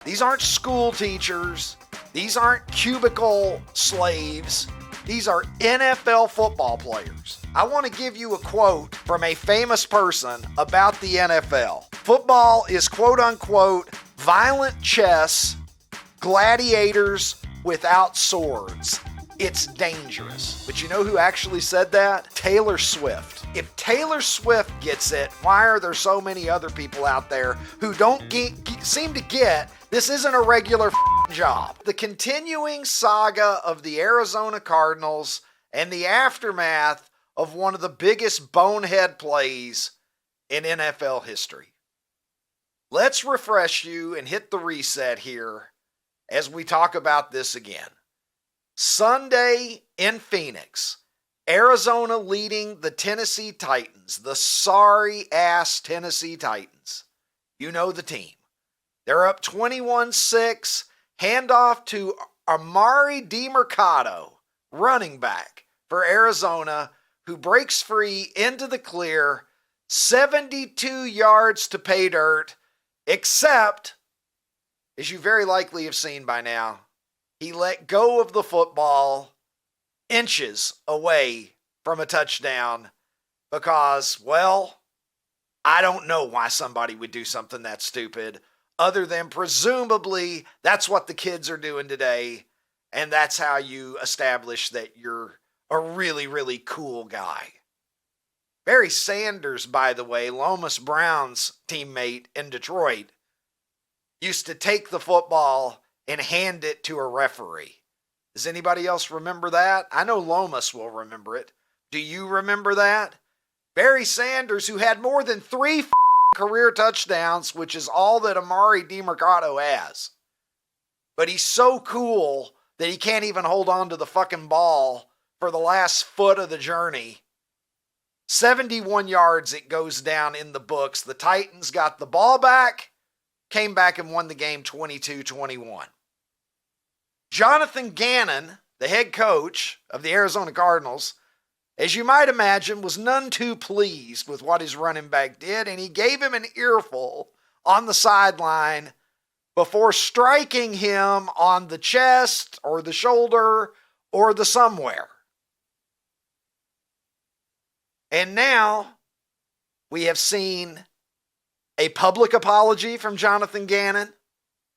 These aren't school teachers. These aren't cubicle slaves. These are NFL football players. I want to give you a quote from a famous person about the NFL. Football is quote unquote violent chess, gladiators without swords. It's dangerous. But you know who actually said that? Taylor Swift. If Taylor Swift gets it, why are there so many other people out there who don't seem to get this isn't a regular job? The continuing saga of the Arizona Cardinals and the aftermath of one of the biggest bonehead plays in NFL history. Let's refresh you and hit the reset here as we talk about this again. Sunday in Phoenix, Arizona leading the Tennessee Titans, the sorry-ass Tennessee Titans. You know the team. They're up 21-6, handoff to Amari demercado, running back for Arizona, who breaks free into the clear, 72 yards to pay dirt, except, as you very likely have seen by now, he let go of the football inches away from a touchdown because, well, I don't know why somebody would do something that stupid other than presumably that's what the kids are doing today, and that's how you establish that you're a really, really cool guy. Barry Sanders, by the way, Lomas Brown's teammate in Detroit, used to take the football and hand it to a referee. Does anybody else remember that? I know Lomas will remember it. Do you remember that? Barry Sanders, who had more than 3 career touchdowns, which is all that Amari demercado has. But he's so cool that he can't even hold on to the fucking ball for the last foot of the journey. 71 yards it goes down in the books. The Titans got the ball back, came back and won the game 22-21. Jonathan Gannon, the head coach of the Arizona Cardinals, as you might imagine, was none too pleased with what his running back did, and he gave him an earful on the sideline before striking him on the chest or the shoulder or the somewhere. And now we have seen a public apology from Jonathan Gannon.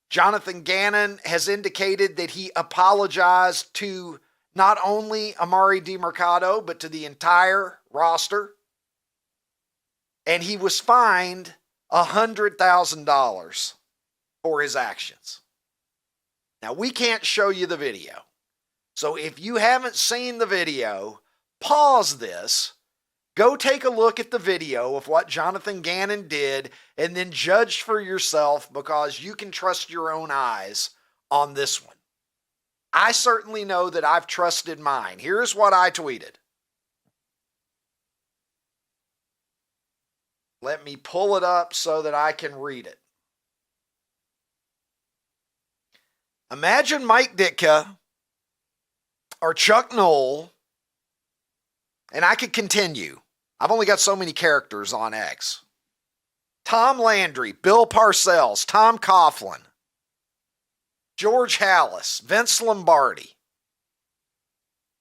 Jonathan Gannon has indicated that he apologized to not only Amari demercado, but to the entire roster. And he was fined $100,000 for his actions. Now, we can't show you the video. So if you haven't seen the video, pause this, go take a look at the video of what Jonathan Gannon did, and then judge for yourself, because you can trust your own eyes on this one. I certainly know that I've trusted mine. Here's what I tweeted. Let me pull it up so that I can read it. Imagine Mike Ditka or Chuck Noll, and I could continue. I've only got so many characters on X. Tom Landry, Bill Parcells, Tom Coughlin, George Halas, Vince Lombardi,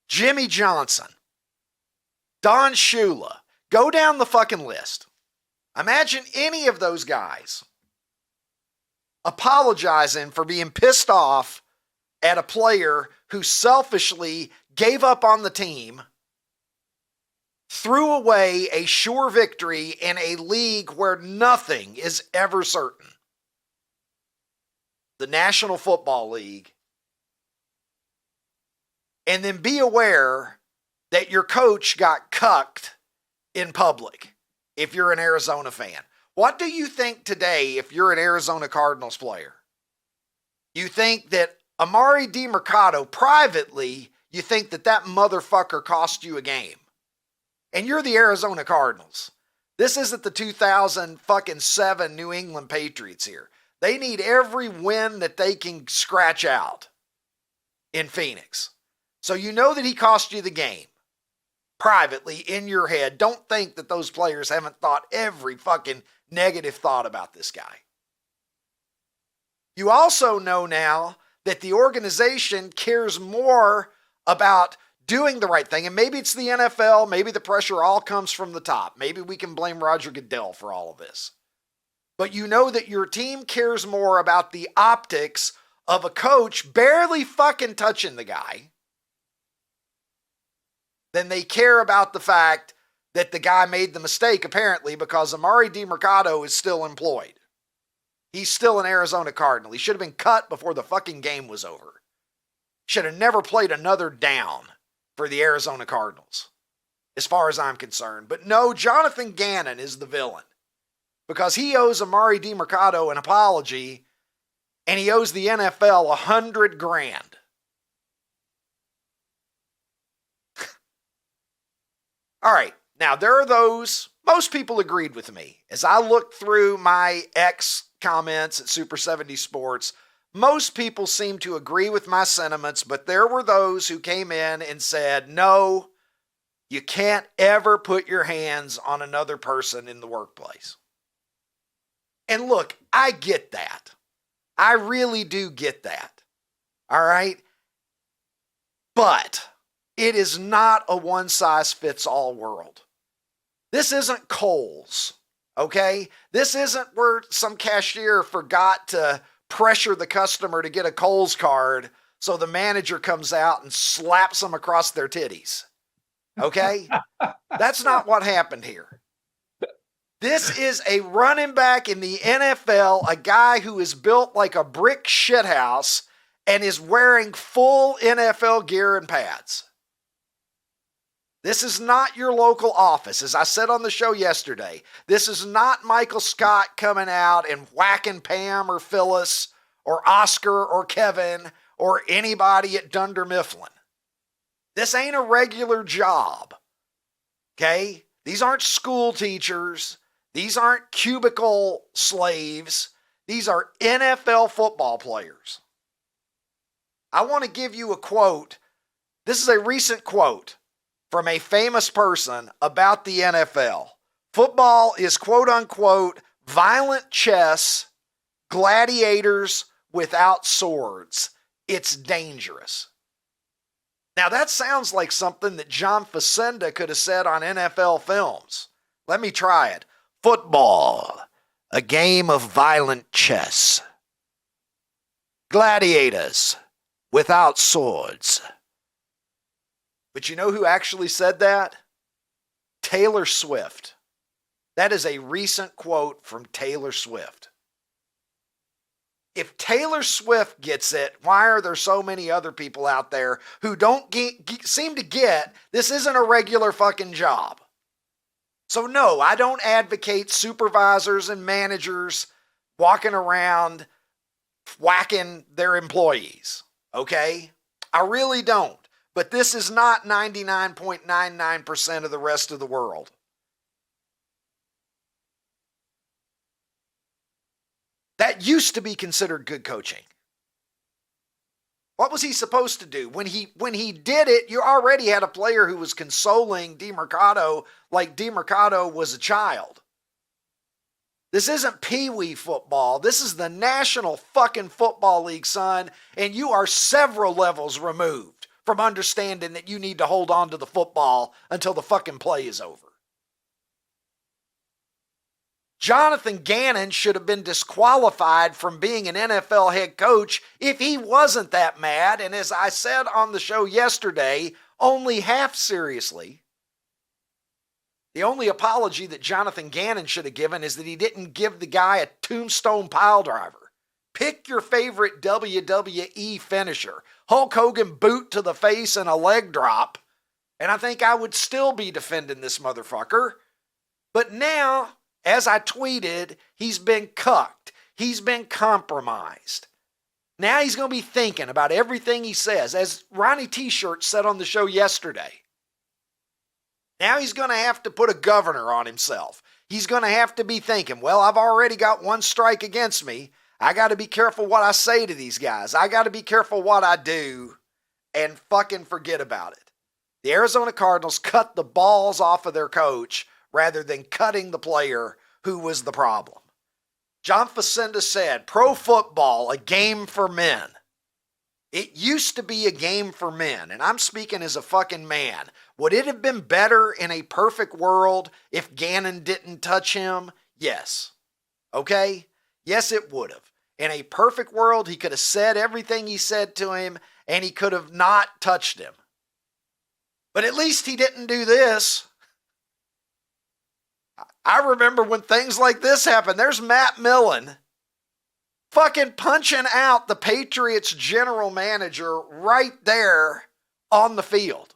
Jimmy Johnson, Don Shula. Go down the fucking list. Imagine any of those guys apologizing for being pissed off at a player who selfishly gave up on the team, threw away a sure victory in a league where nothing is ever certain. The National Football League. And then be aware that your coach got cucked in public if you're an Arizona fan. What do you think today if you're an Arizona Cardinals player? You think that Amari demercado, privately, you think that that motherfucker cost you a game. And you're the Arizona Cardinals. This isn't the 2007 New England Patriots here. They need every win that they can scratch out in Phoenix. So you know that he cost you the game. Privately, in your head, don't think that those players haven't thought every fucking negative thought about this guy. You also know now that the organization cares more about doing the right thing. And maybe it's the NFL. Maybe the pressure all comes from the top. Maybe we can blame Roger Goodell for all of this. But you know that your team cares more about the optics of a coach barely fucking touching the guy than they care about the fact that the guy made the mistake, apparently, because Amari demercado is still employed. He's still an Arizona Cardinal. He should have been cut before the fucking game was over. Should have never played another down for the Arizona Cardinals, as far as I'm concerned. But no, Jonathan Gannon is the villain because he owes Amari demercado an apology and he owes the NFL $100,000. All right. Now, there are those, most people agreed with me. As I looked through my X comments at Super 70 Sports, most people seem to agree with my sentiments, but there were those who came in and said, no, you can't ever put your hands on another person in the workplace. And look, I get that. I really do get that. All right? But it is not a one-size-fits-all world. This isn't Kohl's, okay? This isn't where some cashier forgot to pressure the customer to get a Kohl's card so the manager comes out and slaps them across their titties, okay? That's not what happened here. This is a running back in the NFL, a guy who is built like a brick shithouse and is wearing full NFL gear and pads. This is not your local office. As I said on the show yesterday, this is not Michael Scott coming out and whacking Pam or Phyllis or Oscar or Kevin or anybody at Dunder Mifflin. This ain't a regular job, okay? These aren't school teachers. These aren't cubicle slaves. These are NFL football players. I want to give you a quote. This is a recent quote from a famous person about the NFL. Football is quote unquote violent chess, gladiators without swords. It's dangerous. Now that sounds like something that John Facenda could have said on NFL Films. Let me try it. Football, a game of violent chess. Gladiators without swords. But you know who actually said that? Taylor Swift. That is a recent quote from Taylor Swift. If Taylor Swift gets it, why are there so many other people out there who don't seem to get this isn't a regular fucking job? So no, I don't advocate supervisors and managers walking around whacking their employees, okay? I really don't. But this is not 99.99% of the rest of the world. That used to be considered good coaching. What was he supposed to do? When he did it, you already had a player who was consoling demercado like demercado was a child. This isn't peewee football. This is the National fucking Football League, son, and you are several levels removed from understanding that you need to hold on to the football until the fucking play is over. Jonathan Gannon should have been disqualified from being an NFL head coach if he wasn't that mad, and as I said on the show yesterday, only half seriously. The only apology that Jonathan Gannon should have given is that he didn't give the guy a tombstone pile driver. Pick your favorite WWE finisher. Hulk Hogan boot to the face and a leg drop, and I think I would still be defending this motherfucker. But now, as I tweeted, he's been cucked. He's been compromised. Now he's going to be thinking about everything he says. As Ronnie T-Shirt said on the show yesterday, now he's going to have to put a governor on himself. He's going to have to be thinking, well, I've already got one strike against me. I got to be careful what I say to these guys. I got to be careful what I do and fucking forget about it. The Arizona Cardinals cut the balls off of their coach rather than cutting the player who was the problem. John Facenda said, pro football, a game for men. It used to be a game for men, and I'm speaking as a fucking man. Would it have been better in a perfect world if Gannon didn't touch him? Yes. Okay? Yes, it would have. In a perfect world, he could have said everything he said to him, and he could have not touched him. But at least he didn't do this. I remember when things like this happened. There's Matt Millen fucking punching out the Patriots general manager right there on the field,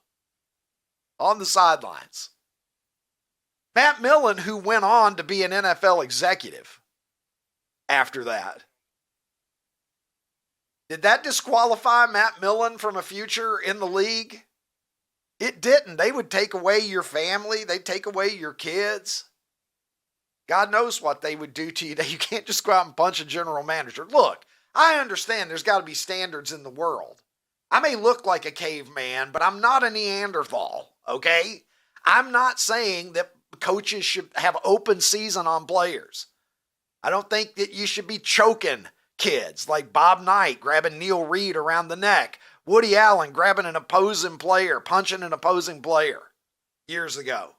on the sidelines. Matt Millen, who went on to be an NFL executive after that. Did that disqualify Matt Millen from a future in the league? It didn't. They would take away your family. They'd take away your kids. God knows what they would do to you. You can't just go out and punch a general manager. Look, I understand there's got to be standards in the world. I may look like a caveman, but I'm not a Neanderthal, okay? I'm not saying that coaches should have open season on players. I don't think that you should be choking kids like Bob Knight grabbing Neil Reed around the neck, Woody Allen grabbing an opposing player, punching an opposing player years ago.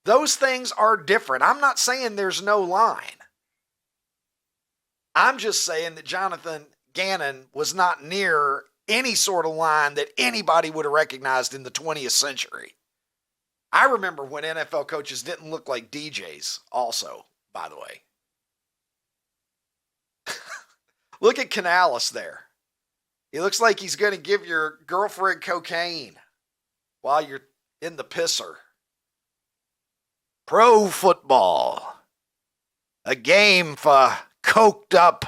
Those things are different. I'm not saying there's no line. I'm just saying that Jonathan Gannon was not near any sort of line that anybody would have recognized in the 20th century. I remember when NFL coaches didn't look like DJs also, by the way. Look at Canales there. He looks like he's going to give your girlfriend cocaine while you're in the pisser. Pro football. A game for coked up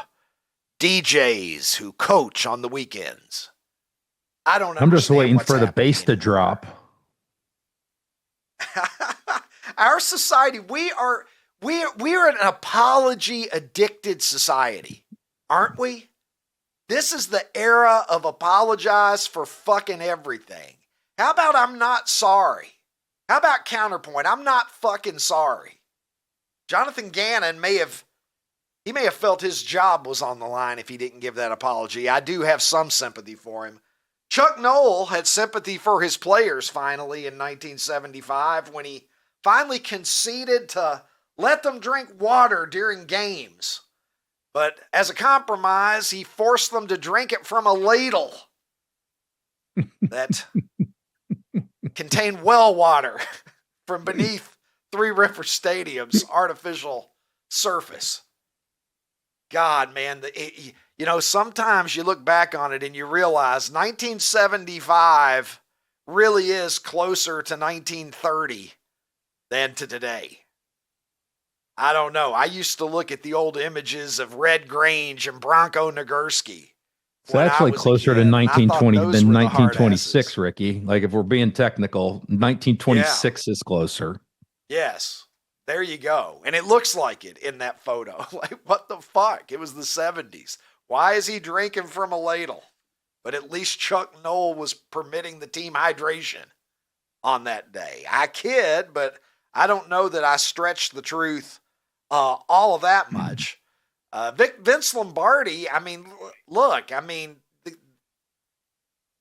DJs who coach on the weekends. I don't know. I'm just waiting for the bass to drop. Our society, we are an apology addicted society, aren't we? This is the era of apologize for fucking everything. How about I'm not sorry? How about counterpoint? I'm not fucking sorry. Jonathan Gannon may have felt his job was on the line if he didn't give that apology. I do have some sympathy for him. Chuck Noll had sympathy for his players finally in 1975 when he finally conceded to let them drink water during games. But as a compromise, he forced them to drink it from a ladle that contained well water from beneath Three River Stadium's artificial surface. God, man, sometimes you look back on it and you realize 1975 really is closer to 1930 than to today. I don't know. I used to look at the old images of Red Grange and Bronco Nagurski. It's actually closer to 1920 than 1926, Ricky. Like if we're being technical, 1926 is closer. Yes. There you go. And it looks like it in that photo. Like, what the fuck? It was the 70s. Why is he drinking from a ladle? But at least Chuck Noll was permitting the team hydration on that day. I kid, but I don't know that I stretched the truth all of that much. Vince Lombardi,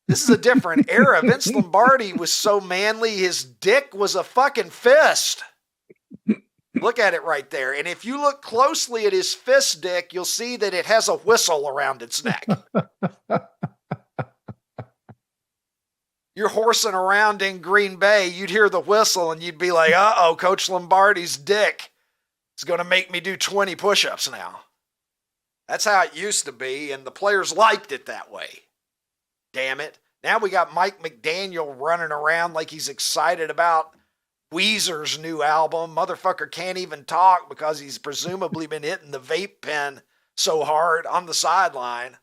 this is a different era. Vince Lombardi was so manly, his dick was a fucking fist. Look at it right there. And if you look closely at his fist dick, you'll see that it has a whistle around its neck. You're horsing around in Green Bay, you'd hear the whistle and you'd be like, uh-oh, Coach Lombardi's dick is going to make me do 20 push-ups now. That's how it used to be, and the players liked it that way. Damn it. Now we got Mike McDaniel running around like he's excited about Weezer's new album. Motherfucker can't even talk because he's presumably been hitting the vape pen so hard on the sideline.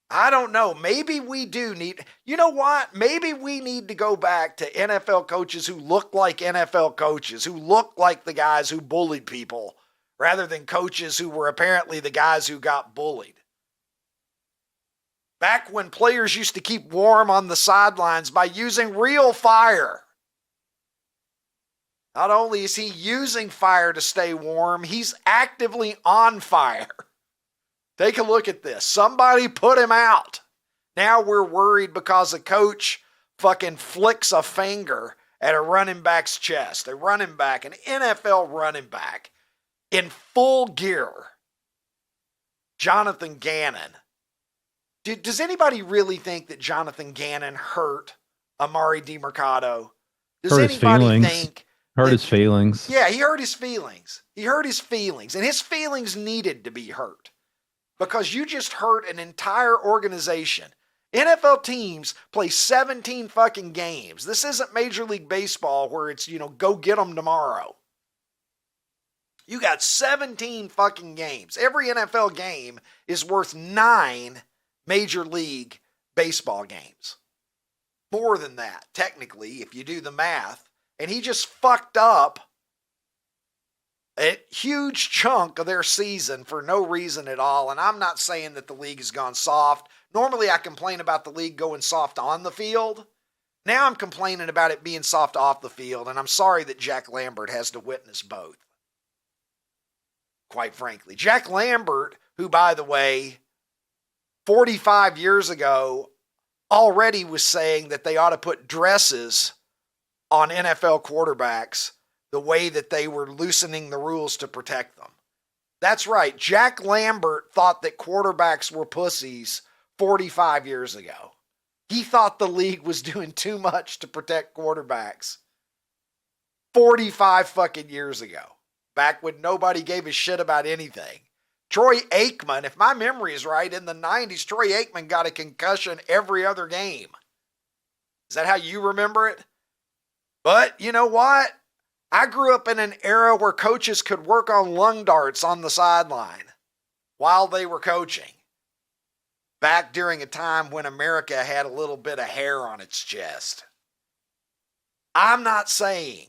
I don't know. Maybe we do need, you know what? Maybe we need to go back to NFL coaches who look like NFL coaches, who look like the guys who bullied people, rather than coaches who were apparently the guys who got bullied. Back when players used to keep warm on the sidelines by using real fire. Not only is he using fire to stay warm, he's actively on fire. Take a look at this. Somebody put him out. Now we're worried because a coach fucking flicks a finger at a running back's chest. A running back, an NFL running back in full gear. Jonathan Gannon. Does anybody really think that Jonathan Gannon hurt Amari DeMercado? Does anybody think... Hurt his feelings. Yeah, he hurt his feelings. He hurt his feelings. And his feelings needed to be hurt. Because you just hurt an entire organization. NFL teams play 17 fucking games. This isn't Major League Baseball where it's, go get them tomorrow. You got 17 fucking games. Every NFL game is worth 9 Major League Baseball games. More than that, technically, if you do the math. And he just fucked up a huge chunk of their season for no reason at all. And I'm not saying that the league has gone soft. Normally I complain about the league going soft on the field. Now I'm complaining about it being soft off the field. And I'm sorry that Jack Lambert has to witness both. Quite frankly. Jack Lambert, who, by the way, 45 years ago already was saying that they ought to put dresses on NFL quarterbacks the way that they were loosening the rules to protect them. That's right. Jack Lambert thought that quarterbacks were pussies 45 years ago. He thought the league was doing too much to protect quarterbacks 45 fucking years ago, back when nobody gave a shit about anything. Troy Aikman, if my memory is right, in the 90s, Troy Aikman got a concussion every other game. Is that how you remember it? But you know what? I grew up in an era where coaches could work on lung darts on the sideline while they were coaching. Back during a time when America had a little bit of hair on its chest. I'm not saying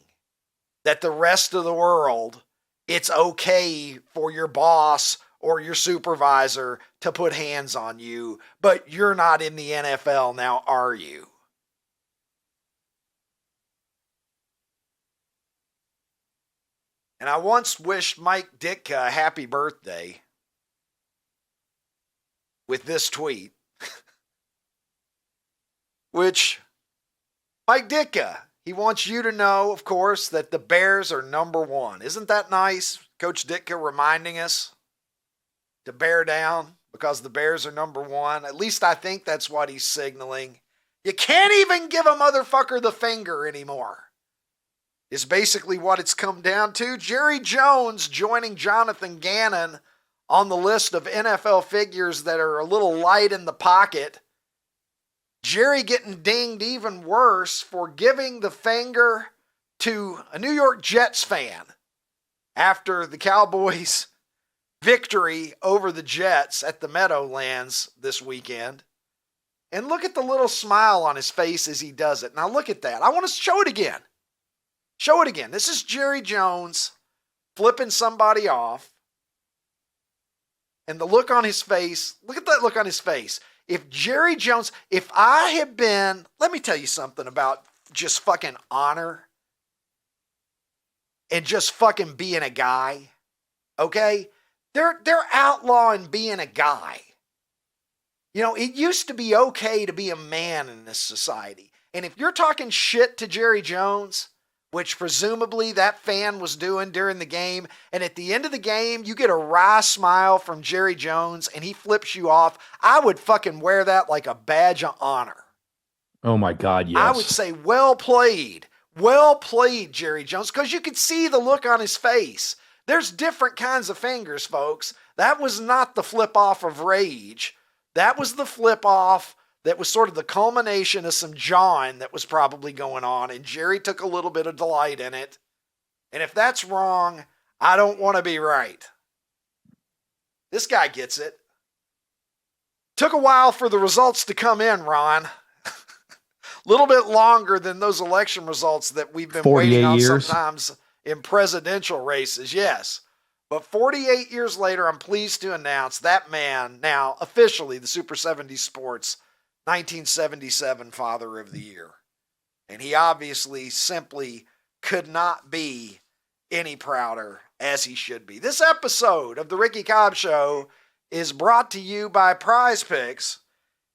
that the rest of the world, it's okay for your boss or your supervisor to put hands on you, but you're not in the NFL now, are you? And I once wished Mike Ditka a happy birthday with this tweet, which Mike Ditka, he wants you to know, of course, that the Bears are number one. Isn't that nice? Coach Ditka reminding us to bear down because the Bears are number one. At least I think that's what he's signaling. You can't even give a motherfucker the finger anymore. Is basically what it's come down to. Jerry Jones joining Jonathan Gannon on the list of NFL figures that are a little light in the pocket. Jerry getting dinged even worse for giving the finger to a New York Jets fan after the Cowboys' victory over the Jets at the Meadowlands this weekend. And look at the little smile on his face as he does it. Now look at that. I want to show it again. Show it again. This is Jerry Jones flipping somebody off. And the look on his face, look at that look on his face. If Jerry Jones, if I had been, let me tell you something about just fucking honor and just fucking being a guy, okay? They're outlawing being a guy. You know, it used to be okay to be a man in this society. And if you're talking shit to Jerry Jones, which presumably that fan was doing during the game, and at the end of the game, you get a wry smile from Jerry Jones and he flips you off, I would fucking wear that like a badge of honor. Oh my God, yes. I would say, well played, Jerry Jones, because you could see the look on his face. There's different kinds of fingers, folks. That was not the flip off of rage. That was the flip off that was sort of the culmination of some jawing that was probably going on, and Jerry took a little bit of delight in it. And if that's wrong, I don't want to be right. This guy gets it. Took a while for the results to come in, Ron. A little bit longer than those election results that we've been waiting on sometimes in presidential races, yes. But 48 years later, I'm pleased to announce that man, now officially the Super 70 Sports 1977 Father of the Year. And he obviously simply could not be any prouder, as he should be. This episode of the Ricky Cobb Show is brought to you by Prize Picks.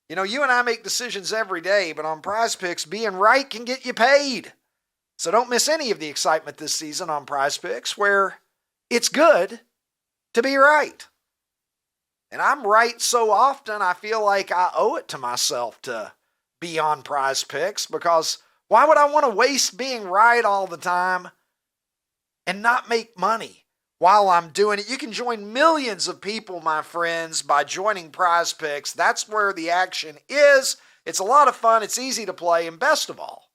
You know, you and I make decisions every day, but on Prize Picks, being right can get you paid. So don't miss any of the excitement this season on Prize Picks, where it's good to be right. And I'm right so often, I feel like I owe it to myself to be on Prize Picks, because why would I want to waste being right all the time and not make money while I'm doing it? You can join millions of people, my friends, by joining Prize Picks. That's where the action is. It's a lot of fun. It's easy to play. And best of all,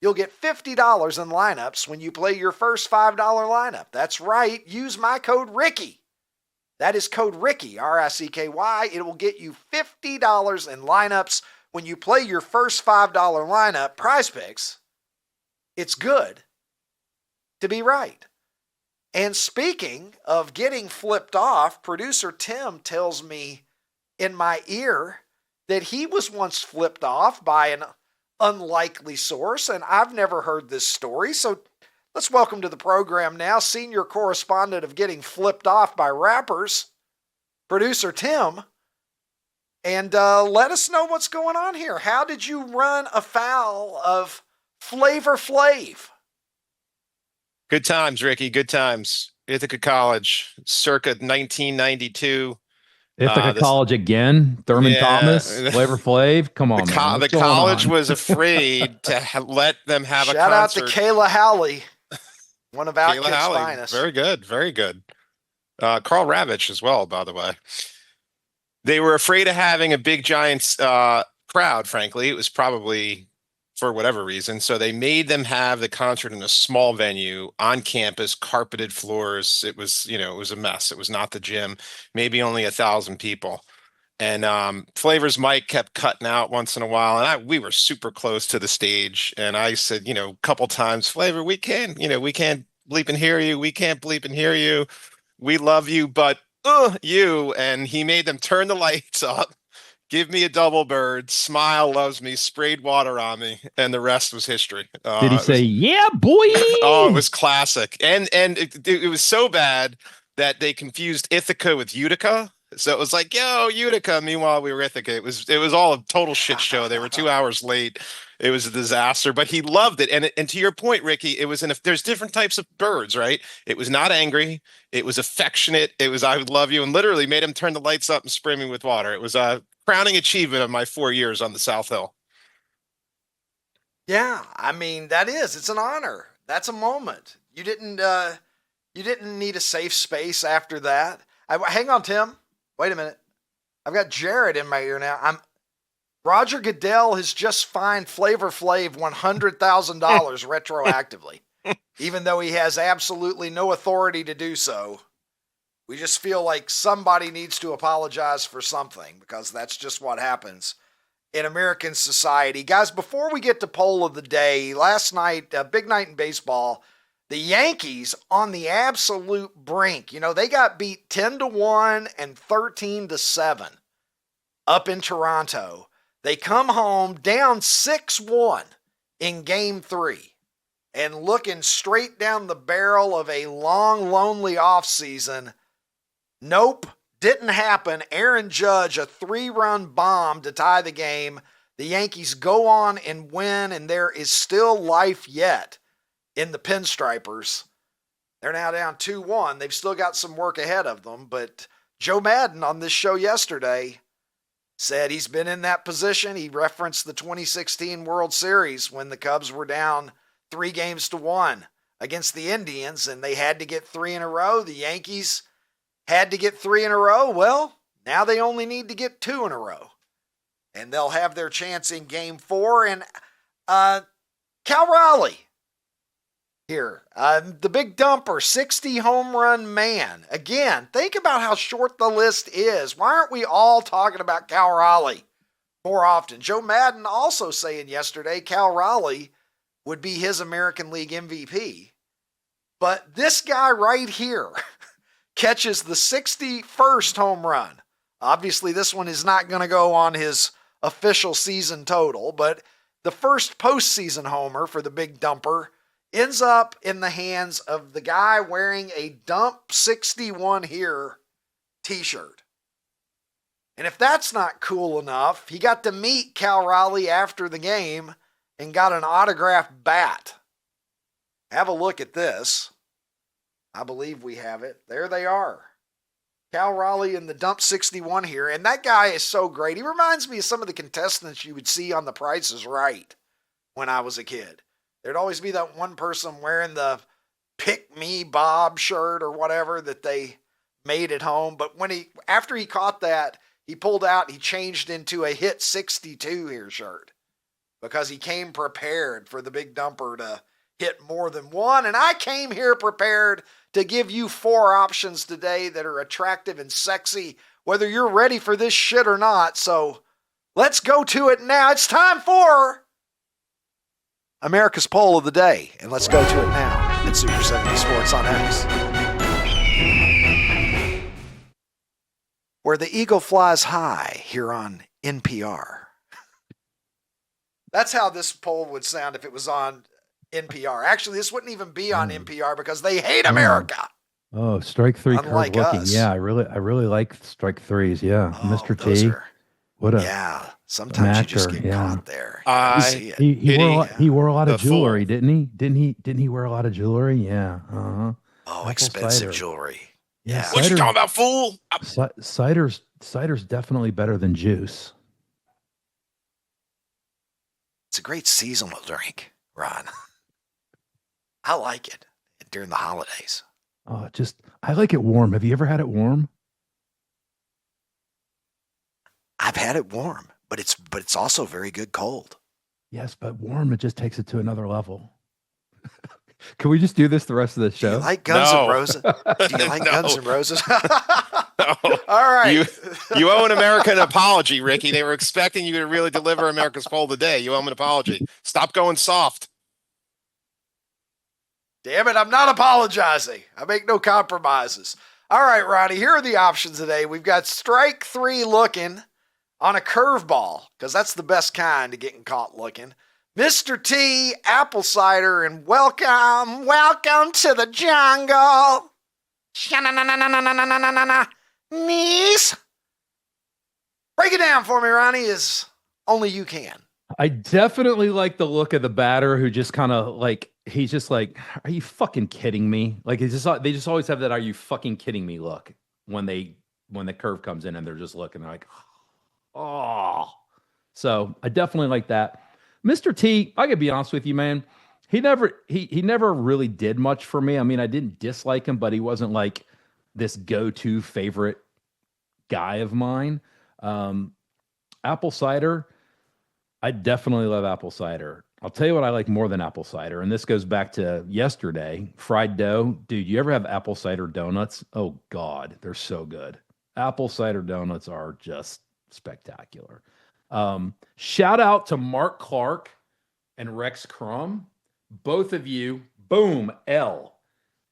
you'll get $50 in lineups when you play your first $5 lineup. That's right. Use my code Ricky. That is code Ricky, R-I-C-K-Y. It will get you $50 in lineups when you play your first $5 lineup. Prize Picks. It's good to be right. And speaking of getting flipped off, producer Tim tells me in my ear that he was once flipped off by an unlikely source, and I've never heard this story. So let's welcome to the program now, senior correspondent of Getting Flipped Off by Rappers, producer Tim. And let us know what's going on here. How did you run afoul of Flavor Flav? Good times, Ricky. Good times. Ithaca College, circa 1992. Ithaca College again. Thurman Thomas, Flavor Flav. Come on, man. The college was afraid to let them have a concert. Shout out to Kayla Howley, one of Outkick's finest. Very good. Very good. Carl Ravitch as well, by the way. They were afraid of having a big, giant crowd, frankly. It was probably for whatever reason. So they made them have the concert in a small venue on campus, carpeted floors. It was, it was a mess. It was not the gym, maybe only 1,000 people. And Flavor's mic kept cutting out once in a while. And we were super close to the stage. And I said, a couple times, Flavor, we can't bleep and hear you. We can't bleep and hear you. We love you, but you. And he made them turn the lights up. Give me a double bird, smile, loves me, sprayed water on me, and the rest was history. Did he say, yeah, boy? Oh, it was classic. And it was so bad that they confused Ithaca with Utica. So it was like, yo, Utica. Meanwhile, we were Ithaca. It was all a total shit show. They were 2 hours late. It was a disaster, but he loved it. And to your point, Ricky, it was there's different types of birds, right? It was not angry. It was affectionate. It was, I would love you, and literally made him turn the lights up and spray me with water. It was a crowning achievement of my 4 years on the South Hill. Yeah, I mean, it's an honor. That's a moment. You didn't need a safe space after that. Hang on, Tim. Wait a minute. I've got Jared in my ear now. Roger Goodell has just fined Flavor Flav $100,000 retroactively, even though he has absolutely no authority to do so. We just feel like somebody needs to apologize for something, because that's just what happens in American society. Guys, before we get to poll of the day, last night, a big night in baseball, the Yankees on the absolute brink. They got beat 10-1 and 13-7 up in Toronto. They come home down 6-1 in Game 3 and looking straight down the barrel of a long, lonely offseason. Nope, didn't happen. Aaron Judge, a 3-run bomb to tie the game. The Yankees go on and win, and there is still life yet in the Pinstripers. They're now down 2-1. They've still got some work ahead of them, but Joe Madden on this show yesterday said he's been in that position. He referenced the 2016 World Series when the Cubs were down 3-1 against the Indians, and they had to get 3 in a row. The Yankees had to get 3 in a row. Well, now they only need to get 2 in a row, and they'll have their chance in Game 4. And Cal Raleigh here, the big dumper, 60 home run man. Again, think about how short the list is. Why aren't we all talking about Cal Raleigh more often? Joe Madden also saying yesterday Cal Raleigh would be his American League MVP. But this guy right here catches the 61st home run. Obviously, this one is not going to go on his official season total, but the first postseason homer for the big dumper ends up in the hands of the guy wearing a Dump 61 here t-shirt. And if that's not cool enough, he got to meet Cal Raleigh after the game and got an autographed bat. Have a look at this. I believe we have it. There they are. Cal Raleigh in the Dump 61 here. And that guy is so great. He reminds me of some of the contestants you would see on The Price is Right when I was a kid. There'd always be that one person wearing the Pick Me Bob shirt or whatever that they made at home. But after he caught that, he pulled out, he changed into a Hit 62 here shirt because he came prepared for the big dumper to hit more than one. And I came here prepared to give you 4 options today that are attractive and sexy, whether you're ready for this shit or not. So let's go to it now. It's time for America's Poll of the Day. And let's go to it now at Super 70 Sports on X. Where the eagle flies high here on NPR. That's how this poll would sound if it was on NPR. Actually, this wouldn't even be on NPR because they hate America. Oh, strike 3 Unlike curve looking. us. Yeah, I really like strike 3s. Yeah, Oh, Mr. T. What a sometimes you just actor, get caught there. I He wore a lot of the jewelry, fool. didn't he? Didn't he wear a lot of jewelry? Yeah. Oh, Apple expensive cider. jewelry. Yeah. What you talking about, fool? Cider's definitely better than juice. It's a great seasonal drink, Ron. I like it during the holidays. Oh, I like it warm. Have you ever had it warm? I've had it warm, but it's also very good cold. Yes, but warm, it just takes it to another level. Can we just do this the rest of the show? Do you like Guns No. N' Roses? Do you like No. Guns N' Roses? No. All right. You owe an America an apology, Ricky. They were expecting you to really deliver America's Poll of the Day. You owe them an apology. Stop going soft. Damn it, I'm not apologizing. I make no compromises. All right, Ronnie, here are the options today. We've got strike 3 looking on a curveball, because that's the best kind of getting caught looking. Mr. T, apple cider, and welcome to the jungle. Knees. Break it down for me, Ronnie, as only you can. I definitely like the look of the batter who just kind of like, he's just like, are you fucking kidding me? Like, they just always have that, are you fucking kidding me look when the curve comes in and they're just looking, they're like, oh. So I definitely like that. Mr. T, I gotta be honest with you, man. He never really did much for me. I mean, I didn't dislike him, but he wasn't like this go-to favorite guy of mine. Apple cider, I definitely love apple cider. I'll tell you what I like more than apple cider, and this goes back to yesterday, fried dough. Dude, you ever have apple cider donuts? Oh, God, they're so good. Apple cider donuts are just spectacular. Shout out to Mark Clark and Rex Crum. Both of you, boom, L.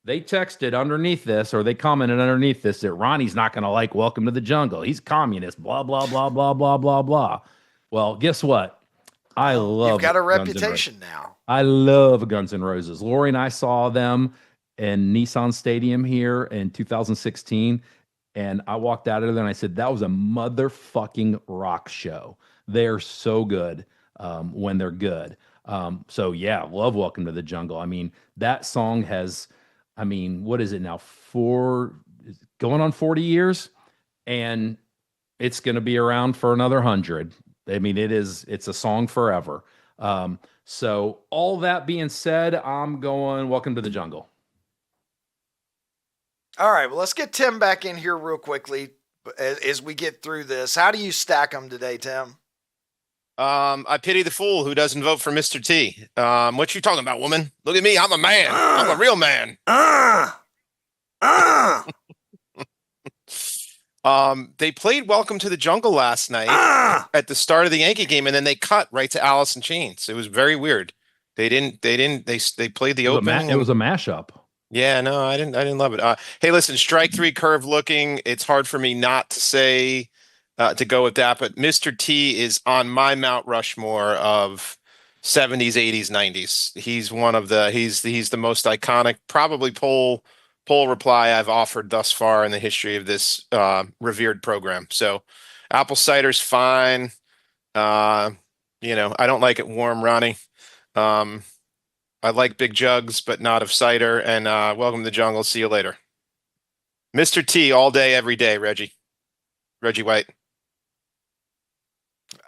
They texted underneath this, or they commented underneath this, that Ronnie's not going to like Welcome to the Jungle. He's communist, blah, blah, blah, blah, blah, blah, blah. Well, guess what? I love You've got a Guns N' reputation now. I love Guns N' Roses. Lori and I saw them in Nissan Stadium here in 2016. And I walked out of there and I said, that was a motherfucking rock show. They're so good when they're good. So yeah, love Welcome to the Jungle. I mean, that song has, I mean, what is it now? Going on 40 years, and it's going to be around for another 100. I mean, it's a song forever. So all that being said, I'm going Welcome to the Jungle. All right, well, let's get Tim back in here real quickly as we get through this. How do you stack them today, Tim? I pity the fool who doesn't vote for Mr. T. What you talking about, woman? Look at me. I'm a man. I'm a real man. They played Welcome to the Jungle last night at the start of the Yankee game, and then they cut right to Alice in Chains. It was very weird. They played the opening. It was a mashup. Yeah, no, I didn't love it. Hey, listen, strike 3 curve looking. It's hard for me not to say, to go with that, but Mr. T is on my Mount Rushmore of 70s, 80s, 90s. He's one of the he's the most iconic, probably poll reply I've offered thus far in the history of this revered program. So apple cider's fine. I don't like it warm, Ronnie. I like big jugs, but not of cider. And welcome to the jungle. See you later. Mr. T all day, every day, Reggie White.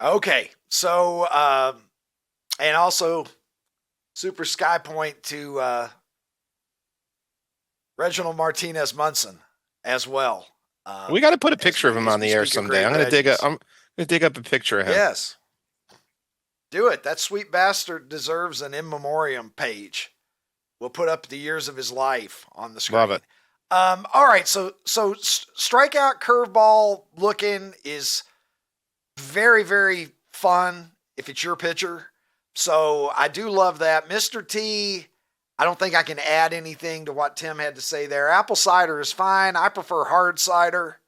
Okay. So, and also Super Sky Point to Reginald Martinez Munson as well. We got to put a picture of him on the air someday. I'm going to dig up a picture of him. Yes. Do it. That sweet bastard deserves an in memoriam page. We'll put up the years of his life on the screen. Love it. All right. So strikeout curveball looking is very, very fun if it's your pitcher. So I do love that. Mr. T, I don't think I can add anything to what Tim had to say there. Apple cider is fine. I prefer hard cider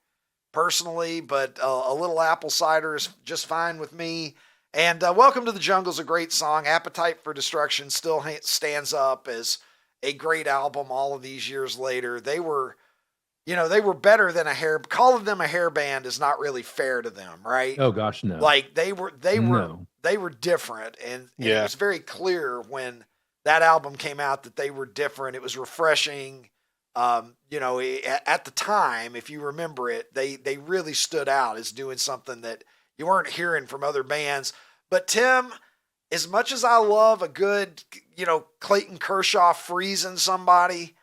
personally, but a little apple cider is just fine with me. And Welcome to the Jungle is a great song. Appetite for Destruction still stands up as a great album all of these years later. They were better than calling them a hair band is not really fair to them, right? Oh gosh, no. Like they were different. And it was very clear when that album came out that they were different. It was refreshing. At the time, if you remember it, they really stood out as doing something that you weren't hearing from other bands. But Tim, as much as I love a good, Clayton Kershaw freezing somebody,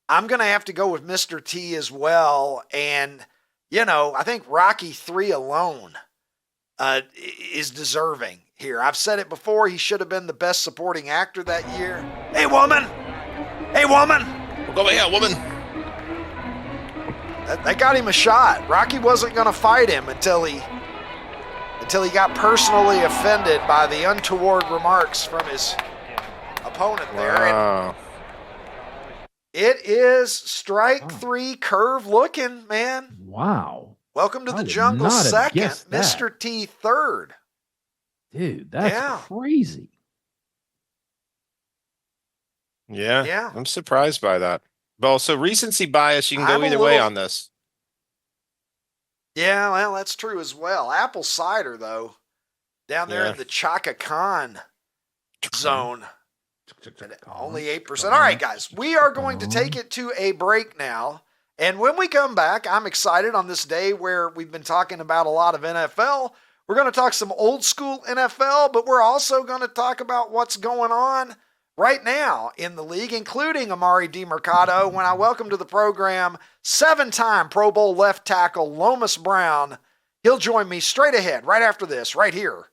I'm going to have to go with Mr. T as well. And, I think Rocky 3 alone is deserving here. I've said it before. He should have been the best supporting actor that year. Hey, woman. Go here, woman. That got him a shot. Rocky wasn't going to fight him until he got personally offended by the untoward remarks from his opponent there. Wow. And it is strike 3 curve looking, man. Wow. Welcome to the jungle second, Mr. T third. Dude, that's crazy. Yeah. I'm surprised by that. Well, so recency bias, you can go either way on this. Yeah, well, that's true as well. Apple cider, though, down there in the Chaka Khan zone. Only 8%. All right, guys, we are going to take it to a break now. And when we come back, I'm excited on this day where we've been talking about a lot of NFL. We're going to talk some old school NFL, but we're also going to talk about what's going on right now in the league, including Amari demercado, when I welcome to the program 7-time Pro Bowl left tackle Lomas Brown. He'll join me straight ahead right after this, right here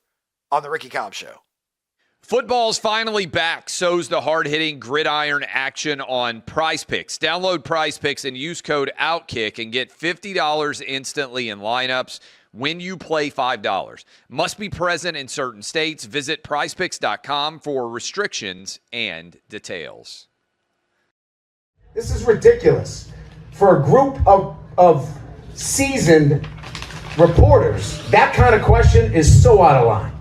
on The Ricky Cobb Show. Football's finally back. So's the hard-hitting gridiron action on Prize Picks. Download Prize Picks and use code OUTKICK and get $50 instantly in lineups when you play $5. Must be present in certain states. Visit prizepicks.com for restrictions and details. This is ridiculous. For a group of seasoned reporters, that kind of question is so out of line.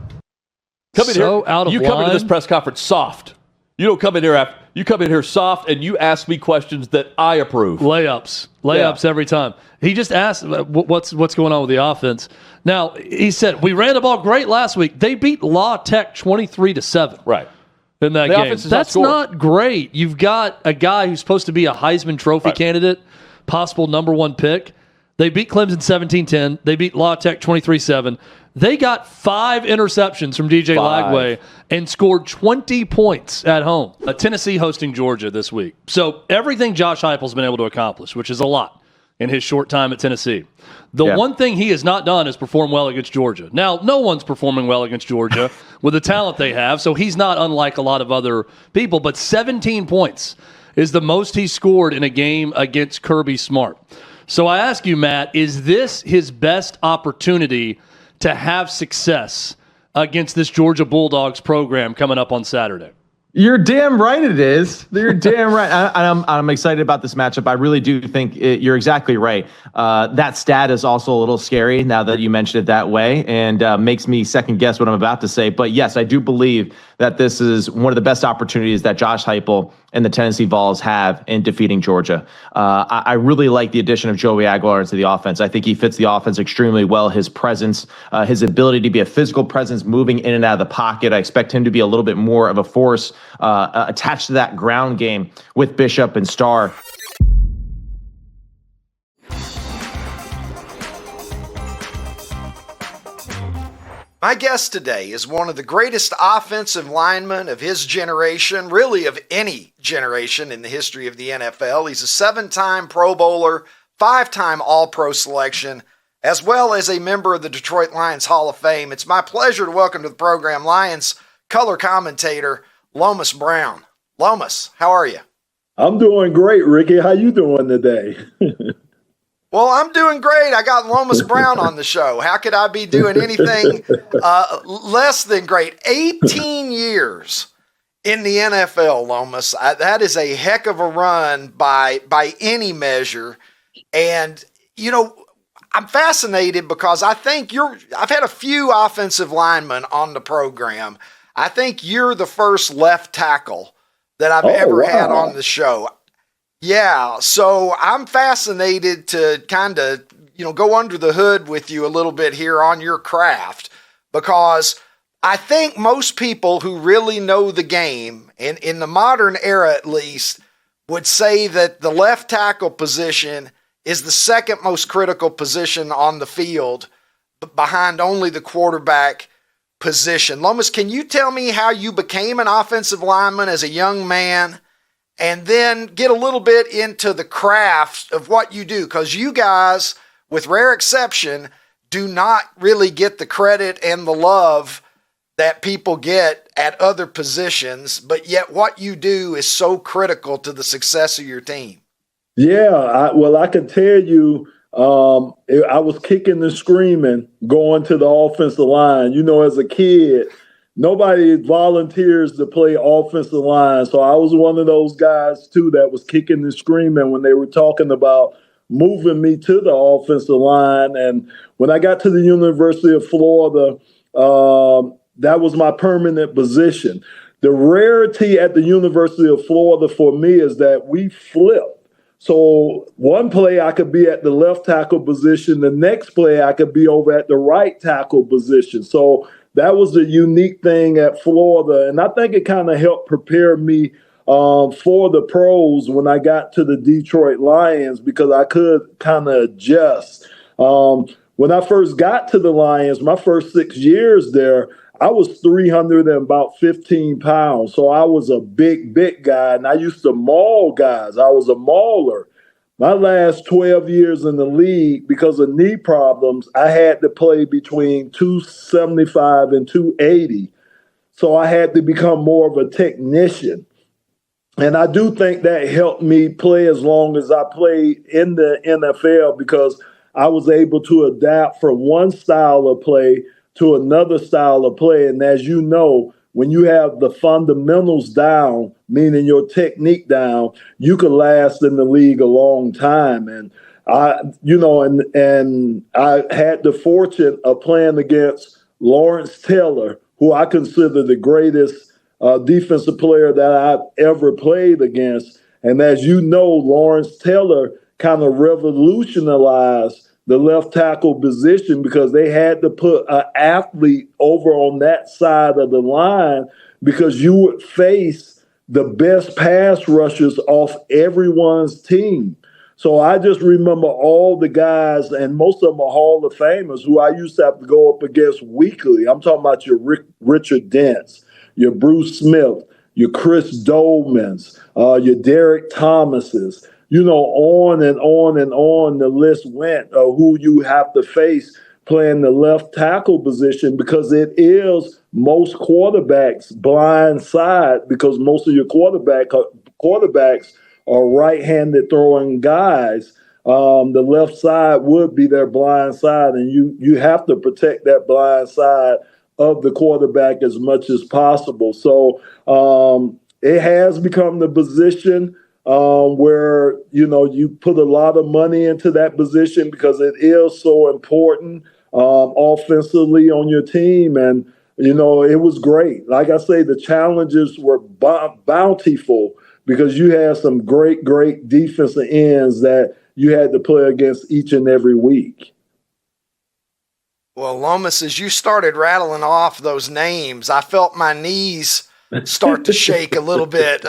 Come into this press conference soft. You don't come in here after. You come in here soft, and you ask me questions that I approve. Layups every time. He just asked what's going on with the offense. Now he said we ran the ball great last week. They beat La Tech 23-7. Right. In that game. That's not great. You've got a guy who's supposed to be a Heisman Trophy candidate, possible number 1 pick. They beat Clemson 17-10. They beat La Tech 23-7. They got 5 interceptions from DJ Lagway and scored 20 points at home. Tennessee hosting Georgia this week. So everything Josh Heupel's been able to accomplish, which is a lot in his short time at Tennessee. The one thing he has not done is perform well against Georgia. Now, no one's performing well against Georgia with the talent they have, so he's not unlike a lot of other people. But 17 points is the most he scored in a game against Kirby Smart. So I ask you, Matt, is this his best opportunity to have success against this Georgia Bulldogs program coming up on Saturday? You're damn right it is. You're damn right. I'm excited about this matchup. I really do think you're exactly right. That stat is also a little scary now that you mentioned it that way, and makes me second guess what I'm about to say. But yes, I do believe that this is one of the best opportunities that Josh Heupel and the Tennessee Vols have in defeating Georgia. I really like the addition of Joey Aguilar into the offense. I think he fits the offense extremely well. His presence, his ability to be a physical presence moving in and out of the pocket. I expect him to be a little bit more of a force attached to that ground game with Bishop and Starr. My guest today is one of the greatest offensive linemen of his generation, really of any generation in the history of the NFL. He's a 7-time Pro Bowler, 5-time All-Pro selection, as well as a member of the Detroit Lions Hall of Fame. It's my pleasure to welcome to the program Lions color commentator Lomas Brown. Lomas, how are you? I'm doing great, Ricky. How you doing today? Well, I'm doing great. I got Lomas Brown on the show. How could I be doing anything less than great? 18 years in the NFL, Lomas. That is a heck of a run by any measure. And, you know, I'm fascinated because I think I've had a few offensive linemen on the program. I think you're the first left tackle that I've ever had on the show. Yeah, so I'm fascinated to kind of, go under the hood with you a little bit here on your craft, because I think most people who really know the game, and in the modern era at least, would say that the left tackle position is the second most critical position on the field, behind only the quarterback position. Lomas, can you tell me how you became an offensive lineman as a young man, and then get a little bit into the craft of what you do? Because you guys, with rare exception, do not really get the credit and the love that people get at other positions, but yet what you do is so critical to the success of your team. Yeah, I can tell you, I was kicking and screaming going to the offensive line. As a kid, nobody volunteers to play offensive line. So I was one of those guys, too, that was kicking and screaming when they were talking about moving me to the offensive line. And when I got to the University of Florida, that was my permanent position. The rarity at the University of Florida for me is that we flip. So one play I could be at the left tackle position. The next play I could be over at the right tackle position. So that was the unique thing at Florida. And I think it kind of helped prepare me for the pros when I got to the Detroit Lions, because I could kind of adjust. When I first got to the Lions, my first 6 years there, I was 315 pounds. So I was a big guy, and I used to maul guys. I was a mauler. My last 12 years in the league, because of knee problems, I had to play between 275 and 280. So I had to become more of a technician. And I do think that helped me play as long as I played in the NFL, because I was able to adapt from one style of play to another style of play. And as you know, when you have the fundamentals down, meaning your technique down, you could last in the league a long time. And I had the fortune of playing against Lawrence Taylor, who I consider the greatest defensive player that I've ever played against. And as you know, Lawrence Taylor kind of revolutionized the left tackle position, because they had to put an athlete over on that side of the line, because you would face the best pass rushers off everyone's team. So I just remember all the guys, and most of them are Hall of Famers, who I used to have to go up against weekly. I'm talking about your Richard Dents, your Bruce Smith, your Chris Dolmans, your Derek Thomases. On and on and on the list went of who you have to face playing the left tackle position, because it is most quarterbacks' blind side, because most of your quarterbacks are right-handed throwing guys. The left side would be their blind side, and you have to protect that blind side of the quarterback as much as possible. So it has become the position where, you put a lot of money into that position because it is so important offensively on your team. And, it was great. Like I say, the challenges were bountiful because you had some great, great defensive ends that you had to play against each and every week. Well, Lomas, as you started rattling off those names, I felt my knees start to shake a little bit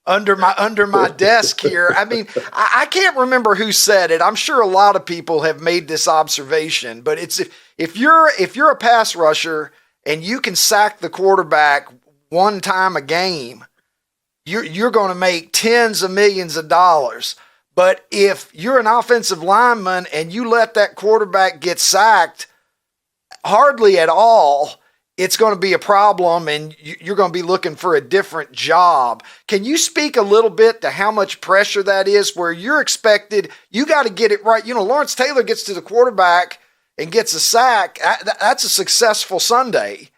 under my desk here. I mean, I can't remember who said it. I'm sure a lot of people have made this observation, but it's if you're a pass rusher and you can sack the quarterback one time a game, you're going to make tens of millions of dollars. But if you're an offensive lineman and you let that quarterback get sacked hardly at all, it's going to be a problem and you're going to be looking for a different job. Can you speak a little bit to how much pressure that is where you're expected, you got to get it right. Lawrence Taylor gets to the quarterback and gets a sack. That's a successful Sunday.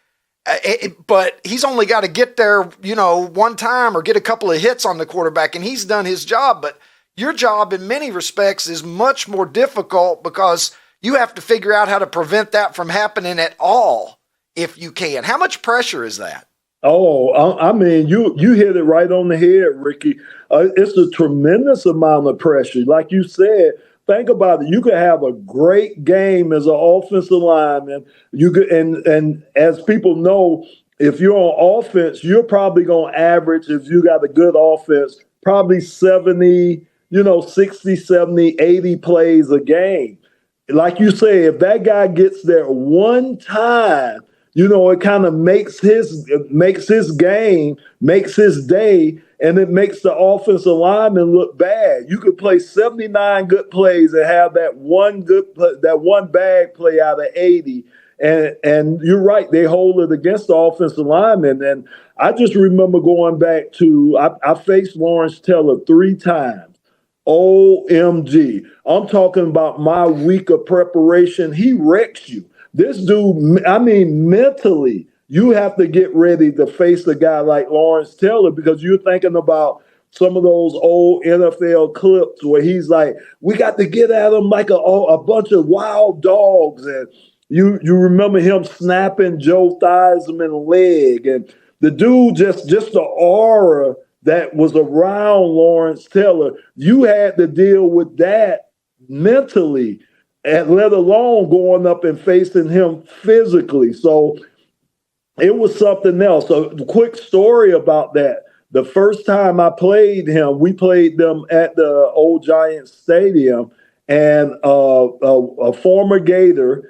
But he's only got to get there, one time or get a couple of hits on the quarterback and he's done his job. But your job in many respects is much more difficult because you have to figure out how to prevent that from happening at all if you can. How much pressure is that? Oh, I mean, you hit it right on the head, Ricky. It's a tremendous amount of pressure. Like you said, think about it. You could have a great game as an offensive lineman. You could, and as people know, if you're on offense, you're probably going to average, if you got a good offense, probably 70, 60, 70, 80 plays a game. Like you say, if that guy gets there one time, it kind of makes his game, makes his day, and it makes the offensive lineman look bad. You could play 79 good plays and have that one bad play out of 80. And you're right, they hold it against the offensive lineman. And I just remember going back to, I faced Lawrence Taylor 3 times. OMG. I'm talking about my week of preparation. He wrecks you. This dude, I mean, mentally, you have to get ready to face a guy like Lawrence Taylor because you're thinking about some of those old NFL clips where he's like, we got to get at him like a bunch of wild dogs. And you remember him snapping Joe Theismann's leg. And the dude, just the aura that was around Lawrence Taylor, you had to deal with that mentally, and let alone going up and facing him physically. So it was something else. So quick story about that. The first time I played him, we played them at the old Giants Stadium, and a former Gator,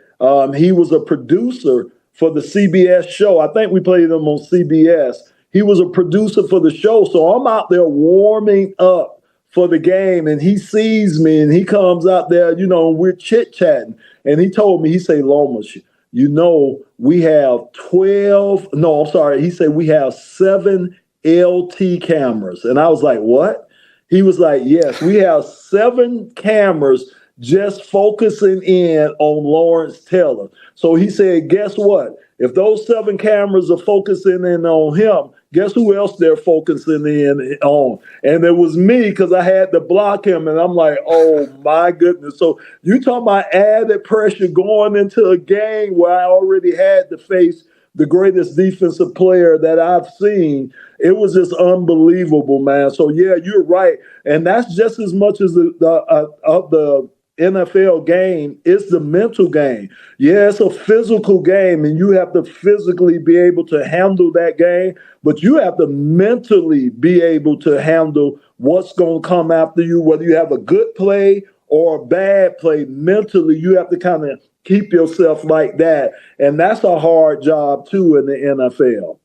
he was a producer for the CBS show. I think we played him on CBS. He was a producer for the show. So I'm out there warming up for the game, and he sees me, and he comes out there, and we're chit-chatting. And he told me, he said, Lomas, we have he said we have 7 LT cameras. And I was like, what? He was like, yes, we have 7 cameras just focusing in on Lawrence Taylor. So he said, guess what? If those 7 cameras are focusing in on him, guess who else they're focusing in on? And it was me because I had to block him. And I'm like, oh, my goodness. So you talking about added pressure going into a game where I already had to face the greatest defensive player that I've seen. It was just unbelievable, man. So, yeah, you're right. And that's just as much as the NFL game, it's the mental game. Yeah, it's a physical game, and you have to physically be able to handle that game, but you have to mentally be able to handle what's going to come after you, whether you have a good play or a bad play. Mentally, you have to kind of keep yourself like that, and that's a hard job, too, in the NFL.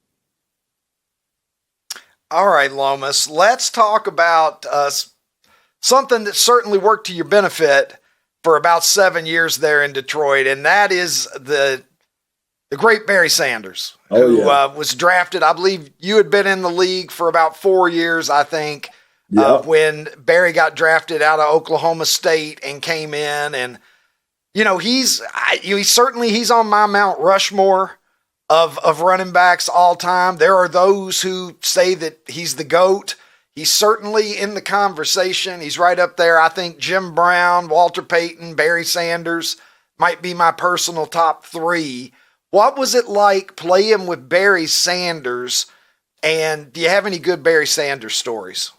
All right, Lomas, let's talk about something that certainly worked to your benefit for about 7 years there in Detroit, and that is the great Barry Sanders, who was drafted. I believe you had been in the league for about 4 years, I think, when Barry got drafted out of Oklahoma State and came in. And, he's on my Mount Rushmore of running backs all time. There are those who say that he's the GOAT. He's certainly in the conversation. He's right up there. I think Jim Brown, Walter Payton, Barry Sanders might be my personal top 3. What was it like playing with Barry Sanders? And do you have any good Barry Sanders stories?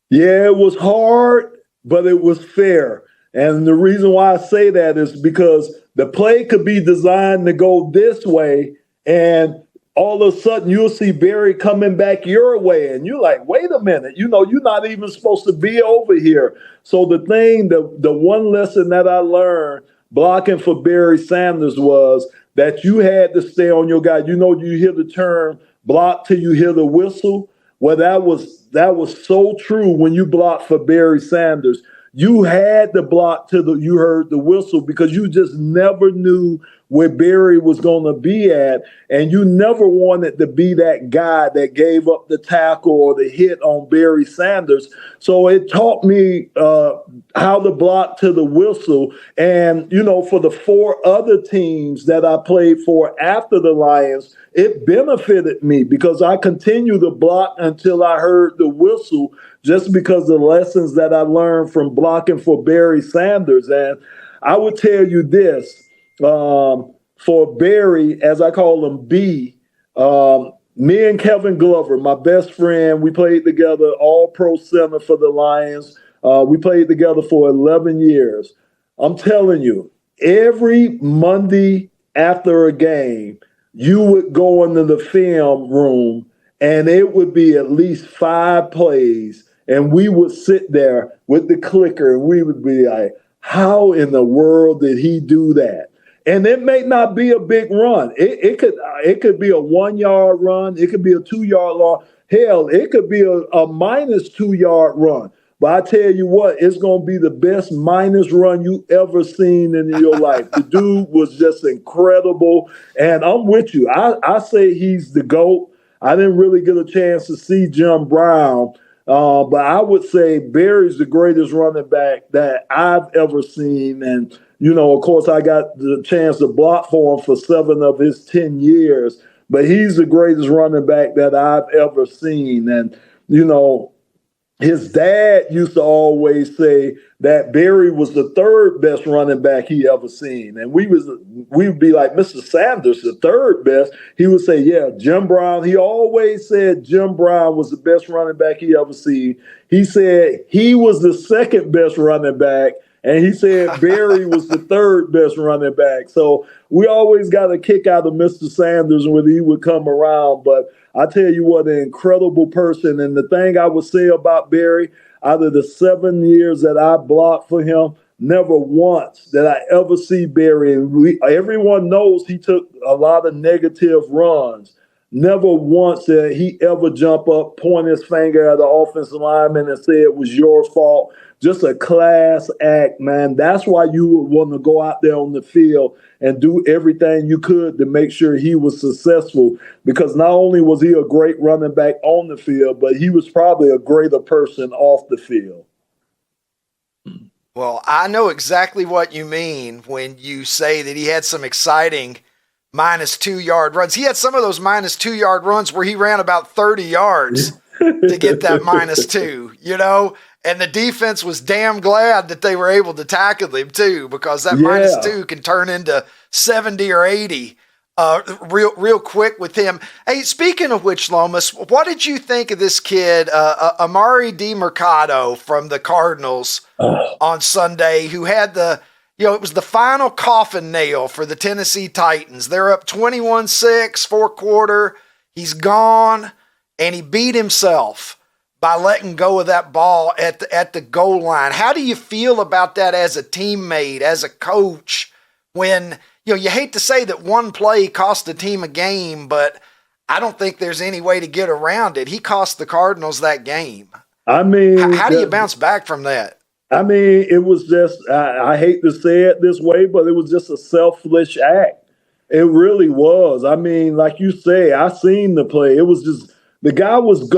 Yeah, it was hard, but it was fair. And the reason why I say that is because the play could be designed to go this way, and all of a sudden you'll see Barry coming back your way, and you're like, wait a minute, you're not even supposed to be over here. So the one lesson that I learned blocking for Barry Sanders was that you had to stay on your guy. You hear the term block till you hear the whistle. Well, that was so true when you blocked for Barry Sanders. You had to block till you heard the whistle, because you just never knew where Barry was going to be at, and you never wanted to be that guy that gave up the tackle or the hit on Barry Sanders. So it taught me how to block to the whistle. And, for the 4 other teams that I played for after the Lions, it benefited me because I continued to block until I heard the whistle, just because the lessons that I learned from blocking for Barry Sanders. And I would tell you this, for Barry, as I call him B, me and Kevin Glover, my best friend, we played together, all-pro center for the Lions. We played together for 11 years. I'm telling you, every Monday after a game, you would go into the film room and it would be at least 5 plays, and we would sit there with the clicker and we would be like, how in the world did he do that? And it may not be a big run. It could be a 1-yard run. It could be a 2-yard run. Hell, it could be a minus 2-yard run. But I tell you what, it's going to be the best minus run you ever seen in your life. The dude was just incredible. And I'm with you. I say he's the GOAT. I didn't really get a chance to see Jim Brown. But I would say Barry's the greatest running back that I've ever seen. And, of course, I got the chance to block for him for 7 of his 10 years. But he's the greatest running back that I've ever seen. And, his dad used to always say that Barry was the 3rd best running back he ever seen. And we would be like, Mr. Sanders, the 3rd best. He would say, yeah, Jim Brown. He always said Jim Brown was the best running back he ever seen. He said he was the 2nd best running back. And he said Barry was the 3rd best running back. So we always got a kick out of Mr. Sanders when he would come around. But I tell you what, an incredible person. And the thing I would say about Barry, out of the 7 years that I blocked for him, never once did I ever see Barry. And everyone knows he took a lot of negative runs. Never once did he ever jump up, point his finger at the offensive lineman and say it was your fault. Just a class act, man. That's why you would want to go out there on the field and do everything you could to make sure he was successful, because not only was he a great running back on the field, but he was probably a greater person off the field. Well, I know exactly what you mean when you say that he had some exciting minus 2-yard runs. He had some of those minus 2-yard runs where he ran about 30 yards to get that minus 2, And the defense was damn glad that they were able to tackle him too, because that minus 2 can turn into 70 or 80 real quick with him. Hey, speaking of which, Lomas, what did you think of this kid, Amari demercado from the Cardinals on Sunday, who had it was the final coffin nail for the Tennessee Titans. They're up 21-6, 4th quarter. He's gone, and he beat himself by letting go of that ball at the goal line. How do you feel about that as a teammate, as a coach, when, you hate to say that one play cost the team a game, but I don't think there's any way to get around it. He cost the Cardinals that game. I mean, how do you bounce back from that? I mean, it was just, I hate to say it this way, but it was just a selfish act. It really was. I mean, like you say, I seen the play. It was just, the guy was,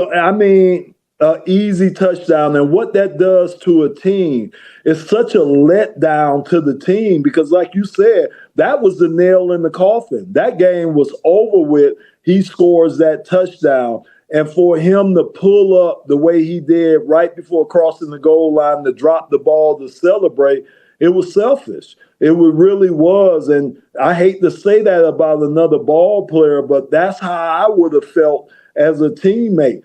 an easy touchdown. And what that does to a team is such a letdown to the team because, like you said, that was the nail in the coffin. That game was over with. He scores that touchdown. And for him to pull up the way he did right before crossing the goal line, to drop the ball, to celebrate, it was selfish. It really was. And I hate to say that about another ball player, but that's how I would have felt as a teammate.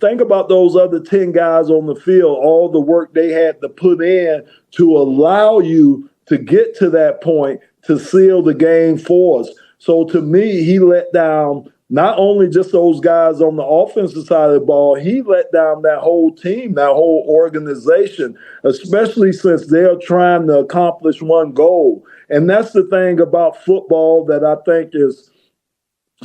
Think about those other 10 guys on the field, all the work they had to put in to allow you to get to that point to seal the game for us. So to me, he let down not only just those guys on the offensive side of the ball, he let down that whole team, that whole organization, especially since they're trying to accomplish one goal. And that's the thing about football that I think is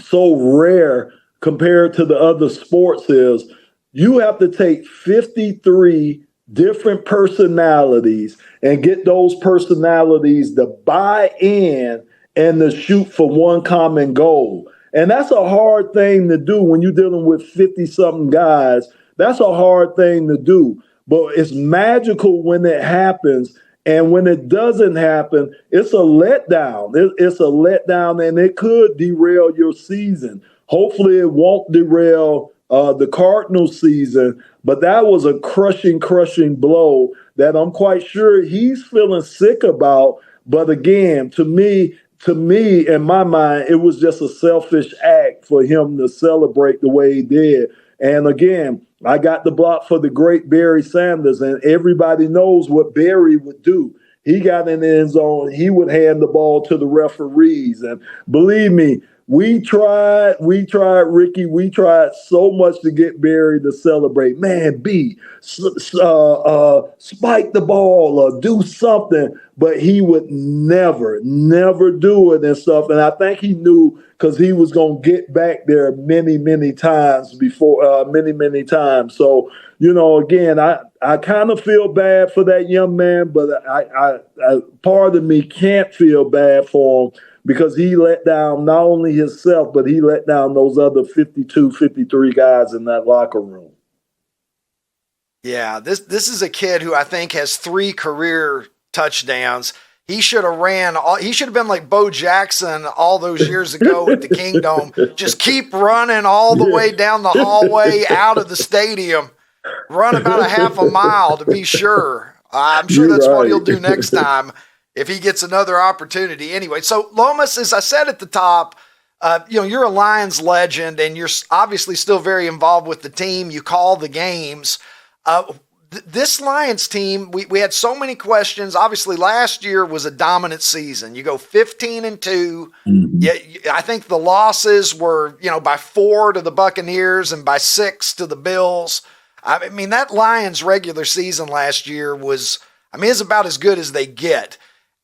so rare compared to the other sports is you have to take 53 different personalities and get those personalities to buy in and to shoot for one common goal. And that's a hard thing to do when you're dealing with 50-something guys. That's a hard thing to do. But it's magical when it happens. And when it doesn't happen, it's a letdown. It's a letdown, and it could derail your season. Hopefully it won't derail the Cardinals season. But that was a crushing blow that I'm quite sure he's feeling sick about. But again, to me, in my mind, it was just a selfish act for him to celebrate the way he did. And again, I got the block for the great Barry Sanders, and everybody knows what Barry would do. He got in the end zone. He would hand the ball to the referees. And believe me, we tried, Ricky. We tried so much to get Barry to celebrate. Man, spike the ball or do something. But he would never do it and stuff. And I think he knew because he was going to get back there many times before, many times. So, again, I kind of feel bad for that young man, but I part of me can't feel bad for him because he let down not only himself, but he let down those other 52, 53 guys in that locker room. Yeah, this is a kid who I think has 3 career touchdowns. He should have been like Bo Jackson all those years ago at the Kingdom. Just keep running all the way down the hallway out of the stadium. Run about a half a mile to be sure. I'm sure that's what he'll do next time if he gets another opportunity. Anyway, so Lomas, as I said at the top, you're a Lions legend and you're obviously still very involved with the team. You call the games. This Lions team, we had so many questions. Obviously, last year was a dominant season. You go 15-2. Mm-hmm. Yeah, I think the losses were, by 4 to the Buccaneers and by 6 to the Bills. I mean, that Lions regular season last year is about as good as they get.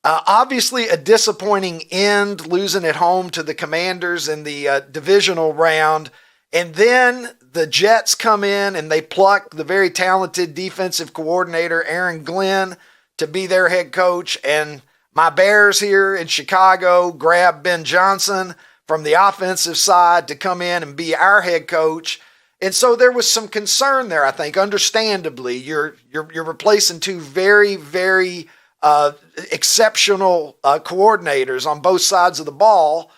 Obviously, a disappointing end, losing at home to the Commanders in the divisional round. And then the Jets come in and they pluck the very talented defensive coordinator, Aaron Glenn, to be their head coach. And my Bears here in Chicago grab Ben Johnson from the offensive side to come in and be our head coach. And so there was some concern there, I think, understandably. You're replacing 2 very, very exceptional coordinators on both sides of the ball.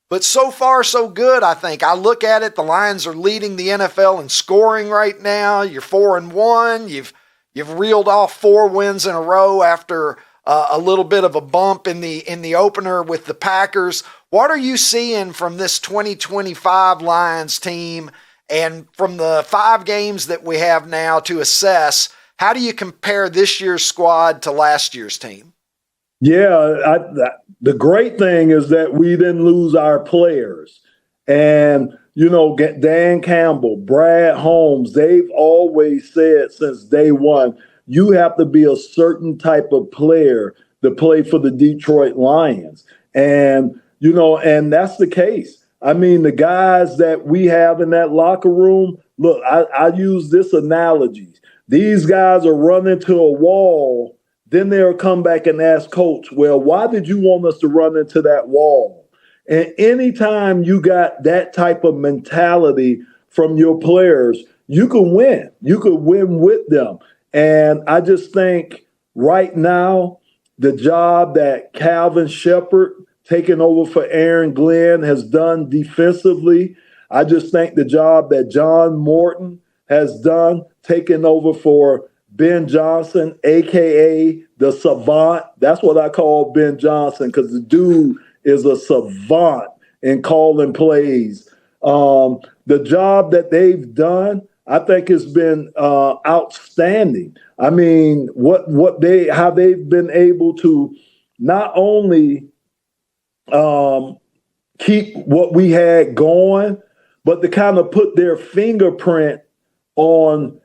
But so far, so good, I think. I look at it, the Lions are leading the NFL in scoring right now. You're 4-1. You've reeled off 4 wins in a row after a little bit of a bump in the opener with the Packers. What are you seeing from this 2025 Lions team? And from the 5 games that we have now to assess, how do you compare this year's squad to last year's team? Yeah, the great thing is that we didn't lose our players. And, Dan Campbell, Brad Holmes, they've always said since day one, you have to be a certain type of player to play for the Detroit Lions. And, and that's the case. I mean, the guys that we have in that locker room, look, I use this analogy. These guys are running to a wall. Then they'll come back and ask coach, well, why did you want us to run into that wall? And anytime you got that type of mentality from your players, you can win. You could win with them. And I just think right now, the job that Calvin Shepard taking over for Aaron Glenn has done defensively. I just think the job that John Morton has done taking over for Ben Johnson, a.k.a. the savant. That's what I call Ben Johnson, because the dude is a savant in calling plays. The job that they've done, I think, has been outstanding. I mean, how they've been able to not only keep what we had going, but to kind of put their fingerprint on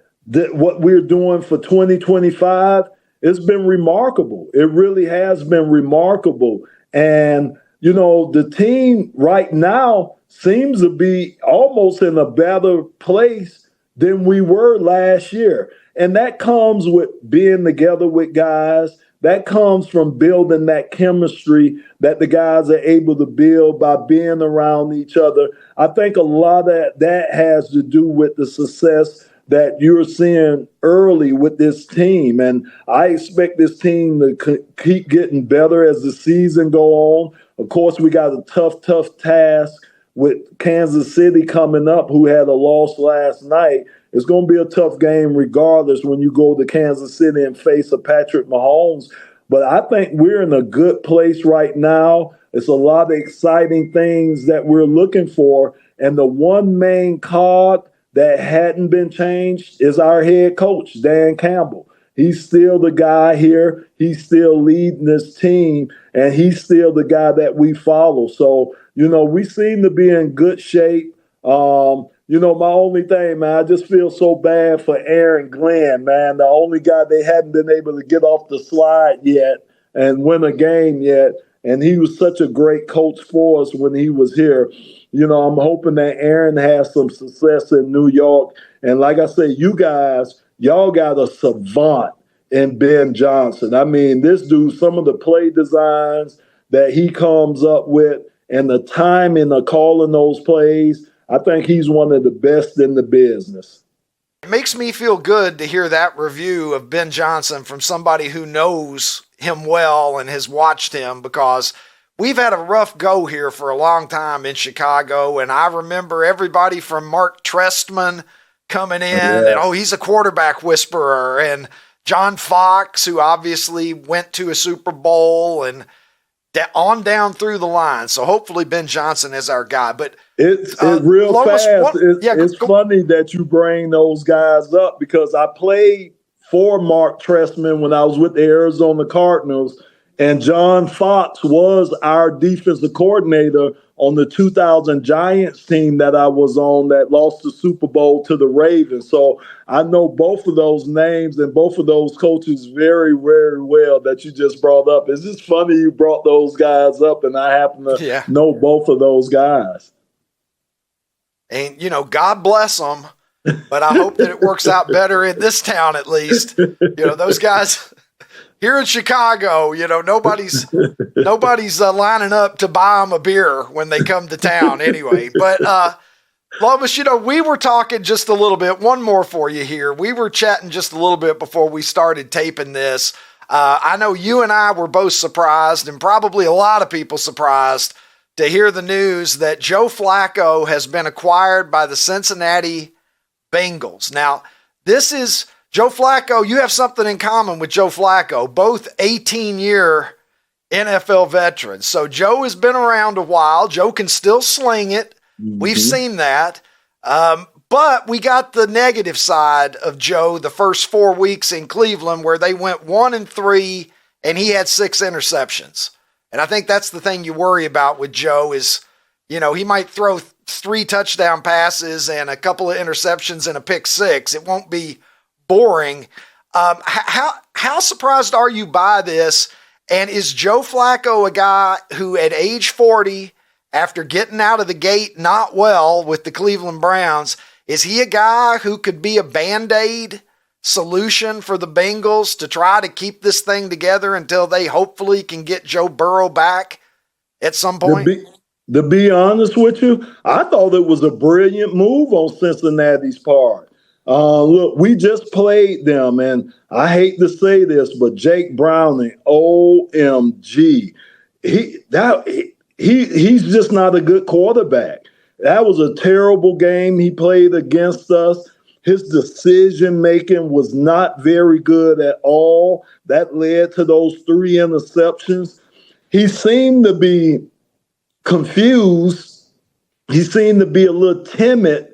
what we're doing for 2025. It's been remarkable. It really has been remarkable. And, you know, the team right now seems to be almost in a better place than we were last year. And that comes with being together with guys. That comes from building that chemistry that the guys are able to build by being around each other. I think a lot of that has to do with the success that you're seeing early with this team. And I expect this team to keep getting better as the season go on. Of course, we got a tough task with Kansas City coming up, who had a loss last night. It's going to be a tough game regardless when you go to Kansas City and face a Patrick Mahomes. But I think we're in a good place right now. It's a lot of exciting things that we're looking for. And the one main cog that hadn't been changed is our head coach, Dan Campbell. He's still the guy here. He's still leading this team, and he's still the guy that we follow. So, you know, we seem to be in good shape. You know, my only thing, man, I just feel so bad for Aaron Glenn, man, the only guy they hadn't been able to get off the slide yet and win a game yet. And he was such a great coach for us when he was here. You know, I'm hoping that Aaron has some success in New York. And like I say, you guys, y'all got a savant in Ben Johnson. I mean, this dude, some of the play designs that he comes up with and the timing of calling those plays, I think he's one of the best in the business. It makes me feel good to hear that review of Ben Johnson from somebody who knows him well and has watched him, because we've had a rough go here for a long time in Chicago. And I remember everybody from Mark Trestman coming in and, he's a quarterback whisperer, and John Fox, who obviously went to a Super Bowl, and on down through the line. So hopefully Ben Johnson is our guy. But it's real Lomas, fast. It's funny that you bring those guys up, because I played for Mark Trestman when I was with the Arizona Cardinals, and John Fox was our defensive coordinator on the 2000 Giants team that I was on that lost the Super Bowl to the Ravens. So I know both of those names and both of those coaches very, very well that you just brought up. It's just funny you brought those guys up, and I happen to know both of those guys. And, you know, God bless them, but I hope that it works out better in this town at least. You know, those guys here in Chicago, you know, nobody's lining up to buy them a beer when they come to town anyway. But Lomas, you know, we were talking just a little bit. One more for you here. We were chatting just a little bit before we started taping this. I know you and I were both surprised, and probably a lot of people surprised, to hear the news that Joe Flacco has been acquired by the Cincinnati Bengals. Now, this is Joe Flacco. You have something in common with Joe Flacco, both 18-year NFL veterans. So Joe has been around a while. Joe can still sling it. Mm-hmm. We've seen that. But we got the negative side of Joe the first 4 weeks in Cleveland, where they went 1-3 and he had 6 interceptions. And I think that's the thing you worry about with Joe is, you know, he might throw 3 touchdown passes and a couple of interceptions and a pick 6. It won't be boring. How surprised are you by this? And is Joe Flacco a guy who at age 40, after getting out of the gate not well with the Cleveland Browns, is he a guy who could be a Band-Aid solution for the Bengals to try to keep this thing together until they hopefully can get Joe Burrow back at some point? To be honest with you, I thought it was a brilliant move on Cincinnati's part. Look, we just played them, and I hate to say this, but Jake Browning, OMG, he's just not a good quarterback. That was a terrible game he played against us. His decision making was not very good at all. That led to those 3 interceptions. He seemed to be confused. He seemed to be a little timid.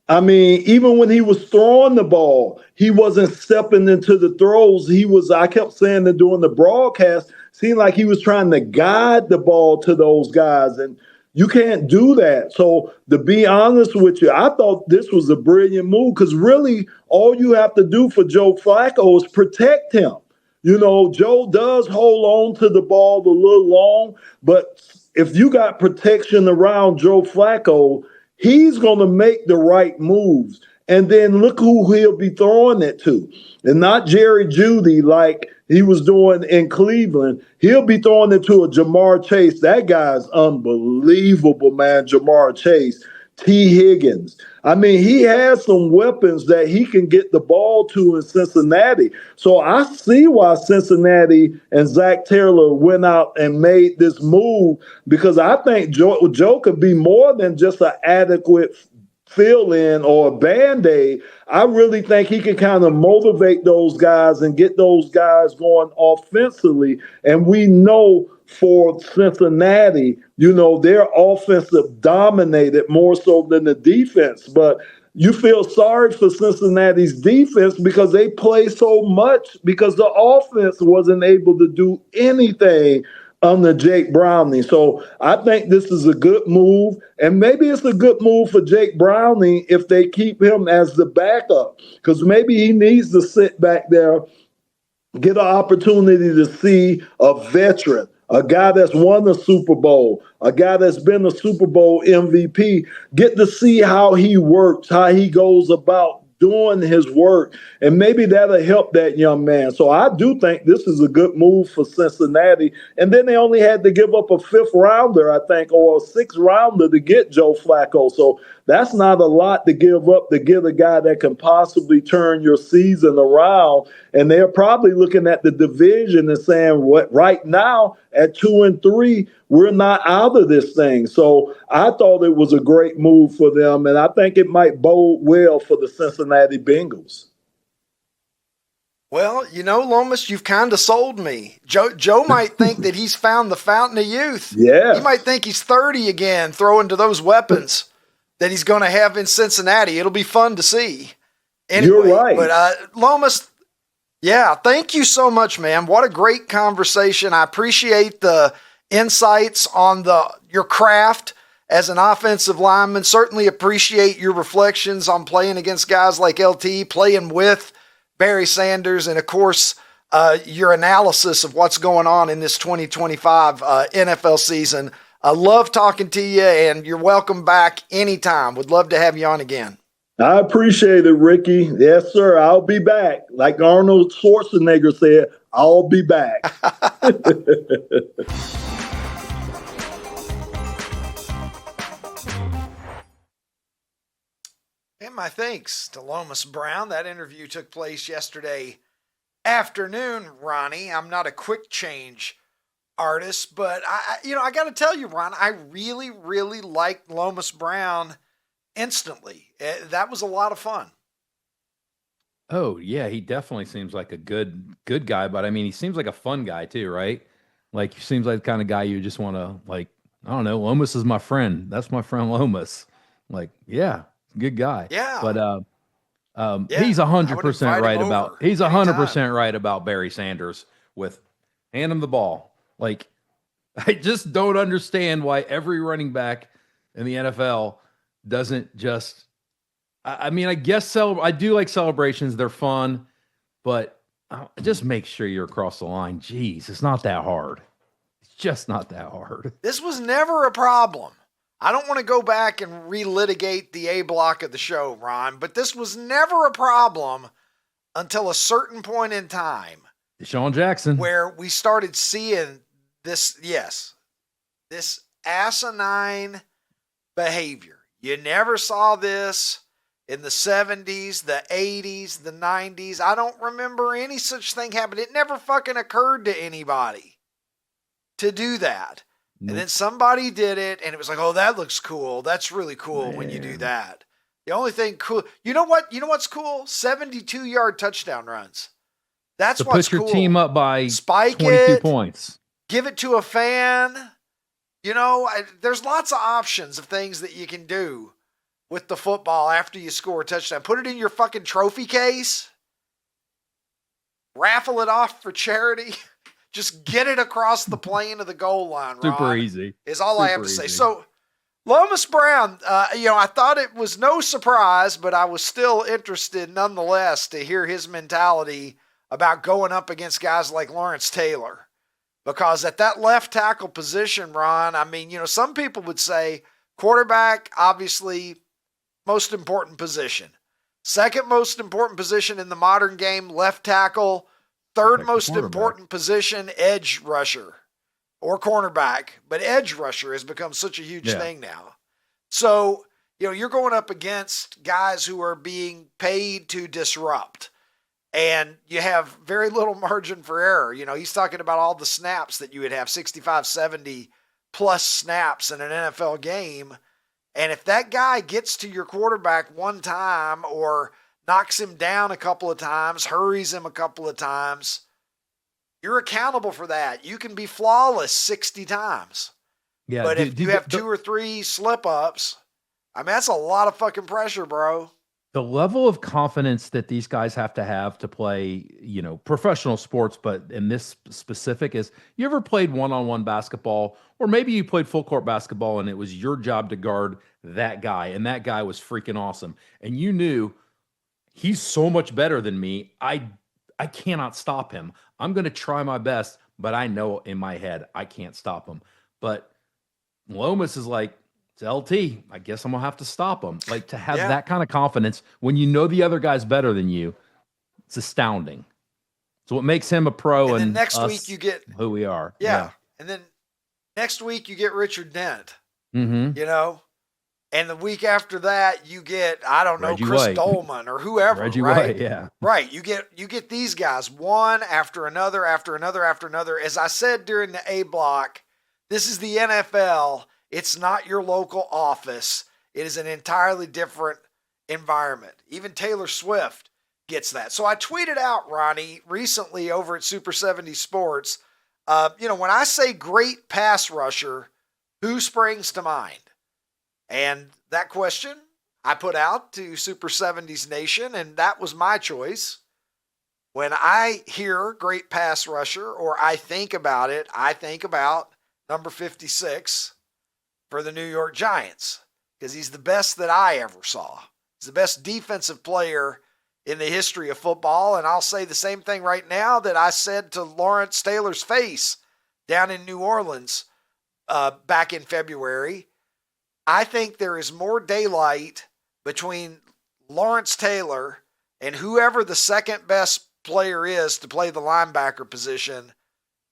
I mean, even when he was throwing the ball, he wasn't stepping into the throws. I kept saying that during the broadcast, seemed like he was trying to guide the ball to those guys. And you can't do that. So to be honest with you, I thought this was a brilliant move because really all you have to do for Joe Flacco is protect him. You know, Joe does hold on to the ball a little long, but if you got protection around Joe Flacco, he's going to make the right moves. And then look who he'll be throwing it to. And not Jerry Jeudy like he was doing in Cleveland. He'll be throwing it to a Jamar Chase. That guy's unbelievable, man, Jamar Chase. T. Higgins. I mean, he has some weapons that he can get the ball to in Cincinnati. So I see why Cincinnati and Zach Taylor went out and made this move because I think Joe could be more than just an adequate fill-in or a Band-Aid. I really think he can kind of motivate those guys and get those guys going offensively. And we know for Cincinnati, you know, their offensive dominated more so than the defense. But you feel sorry for Cincinnati's defense because they play so much because the offense wasn't able to do anything under Jake Browning. So I think this is a good move. And maybe it's a good move for Jake Browning if they keep him as the backup because maybe he needs to sit back there, get an opportunity to see a veteran, a guy that's won the Super Bowl, a guy that's been a Super Bowl MVP, get to see how he works, how he goes about doing his work, and maybe that'll help that young man. So I do think this is a good move for Cincinnati. And then they only had to give up a 5th rounder, I think, or a 6th rounder to get Joe Flacco. So that's not a lot to give up to get a guy that can possibly turn your season around. And they're probably looking at the division and saying, "What right now at 2-3, we're not out of this thing." So I thought it was a great move for them, and I think it might bode well for the Cincinnati Bengals. Well, you know, Lomas, you've kind of sold me. Joe might think that he's found the fountain of youth. Yeah. He might think he's 30 again, throwing to those weapons that he's going to have in Cincinnati. It'll be fun to see. Anyway, you're right. But Lomas, yeah, thank you so much, man. What a great conversation. I appreciate the insights on your craft as an offensive lineman. Certainly appreciate your reflections on playing against guys like LT, playing with Barry Sanders, and of course, your analysis of what's going on in this 2025 NFL season. I love talking to you, and you're welcome back anytime. Would love to have you on again. I appreciate it, Ricky. Yes, sir. I'll be back. Like Arnold Schwarzenegger said, I'll be back. And my thanks to Lomas Brown. That interview took place yesterday afternoon, Ronnie. I'm not a quick change artist, but I got to tell you, Ron, I really, really liked Lomas Brown instantly. That was a lot of fun. Oh yeah, he definitely seems like a good guy, but I mean, he seems like a fun guy too, right? Like he seems like the kind of guy you just want to like. I don't know. Lomas is my friend. That's my friend Lomas. Like, yeah, good guy. Yeah, but he's 100% right about. He's 100% right about Barry Sanders with hand him the ball. Like, I just don't understand why every running back in the NFL doesn't just. I mean, I guess I do like celebrations. They're fun, but just make sure you're across the line. Jeez, it's not that hard. It's just not that hard. This was never a problem. I don't want to go back and relitigate the A block of the show, Ron, but this was never a problem until a certain point in time. Deshaun Jackson. Where we started seeing this asinine behavior. You never saw this in the 70s, the 80s, the 90s. I don't remember any such thing happening. It never fucking occurred to anybody to do that. Nope. And then somebody did it, and it was like, oh, that looks cool. That's really cool when you do that. The only thing cool, you know what's cool? 72-yard touchdown runs. That's what's cool. Put your team up by Spike 22 points. Give it to a fan. You know, there's lots of options of things that you can do with the football after you score a touchdown. Put it in your fucking trophy case. Raffle it off for charity. Just get it across the plane of the goal line, Ron. Super easy. Is all I have to say. So, Lomas Brown, I thought it was no surprise, but I was still interested nonetheless to hear his mentality about going up against guys like Lawrence Taylor. Because at that left tackle position, Ron, I mean, some people would say quarterback, obviously, most important position. Second most important position in the modern game, left tackle. Third most important position, edge rusher or cornerback. But edge rusher has become such a huge thing now. So, you're going up against guys who are being paid to disrupt. And you have very little margin for error. He's talking about all the snaps that you would have, 65, 70 plus snaps in an NFL game. And if that guy gets to your quarterback one time or knocks him down a couple of times, hurries him a couple of times, you're accountable for that. You can be flawless 60 times. Yeah, but if you have 2 or 3 slip-ups, I mean, that's a lot of fucking pressure, bro. The level of confidence that these guys have to play, professional sports, but in this specific is, you ever played one-on-one basketball, or maybe you played full court basketball and it was your job to guard that guy, and that guy was freaking awesome. And you knew he's so much better than me. I cannot stop him. I'm going to try my best, but I know in my head I can't stop him. But Lomas is like, it's LT. I guess I'm going to have to stop him. Like, to have that kind of confidence when you know the other guy's better than you, it's astounding. So what makes him a pro, and next week you get who we are. Yeah. And then next week you get Richard Dent, mm-hmm. And the week after that you get, I don't know, Reggie Chris White. Dolman or whoever, Reggie right? White, yeah. Right. You get these guys one after another, after another, after another. As I said during the A block, this is the NFL. It's not your local office. It is an entirely different environment. Even Taylor Swift gets that. So I tweeted out, Ronnie, recently over at Super 70 Sports, when I say great pass rusher, who springs to mind? And that question I put out to Super 70s Nation, and that was my choice. When I hear great pass rusher, or I think about it, I think about number 56 for the New York Giants, because he's the best that I ever saw. He's the best defensive player in the history of football, and I'll say the same thing right now that I said to Lawrence Taylor's face down in New Orleans back in February. I think there is more daylight between Lawrence Taylor and whoever the second best player is to play the linebacker position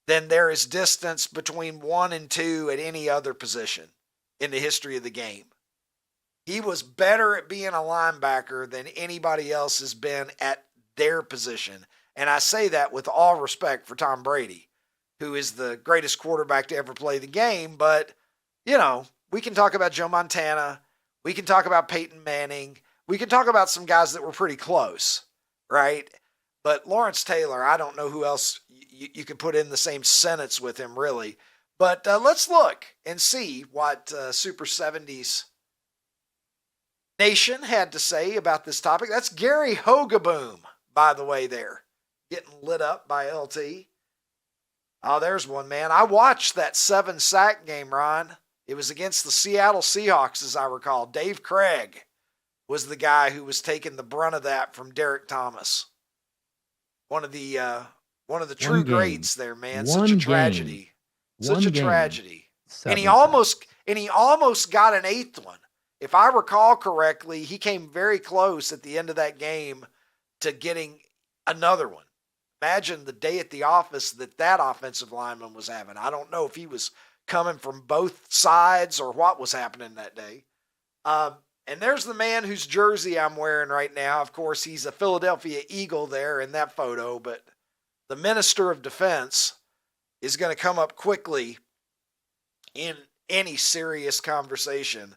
than there is distance between 1 and 2 at any other position in the history of the game. He was better at being a linebacker than anybody else has been at their position. And I say that with all respect for Tom Brady, who is the greatest quarterback to ever play the game. But, we can talk about Joe Montana. We can talk about Peyton Manning. We can talk about some guys that were pretty close, right? But Lawrence Taylor, I don't know who else you could put in the same sentence with him, really. But let's look and see what Super 70s Nation had to say about this topic. That's Gary Hogaboom, by the way, there. Getting lit up by LT. Oh, there's one, man. I watched that 7-sack game, Ron. It was against the Seattle Seahawks, as I recall. Dave Craig was the guy who was taking the brunt of that from Derek Thomas. One of the true greats there, man. Such a tragedy. Such a tragedy. And he almost got an 8th one. If I recall correctly, he came very close at the end of that game to getting another one. Imagine the day at the office that offensive lineman was having. I don't know if he was coming from both sides or what was happening that day. And there's the man whose jersey I'm wearing right now. Of course, he's a Philadelphia Eagle there in that photo, but the Minister of Defense is going to come up quickly in any serious conversation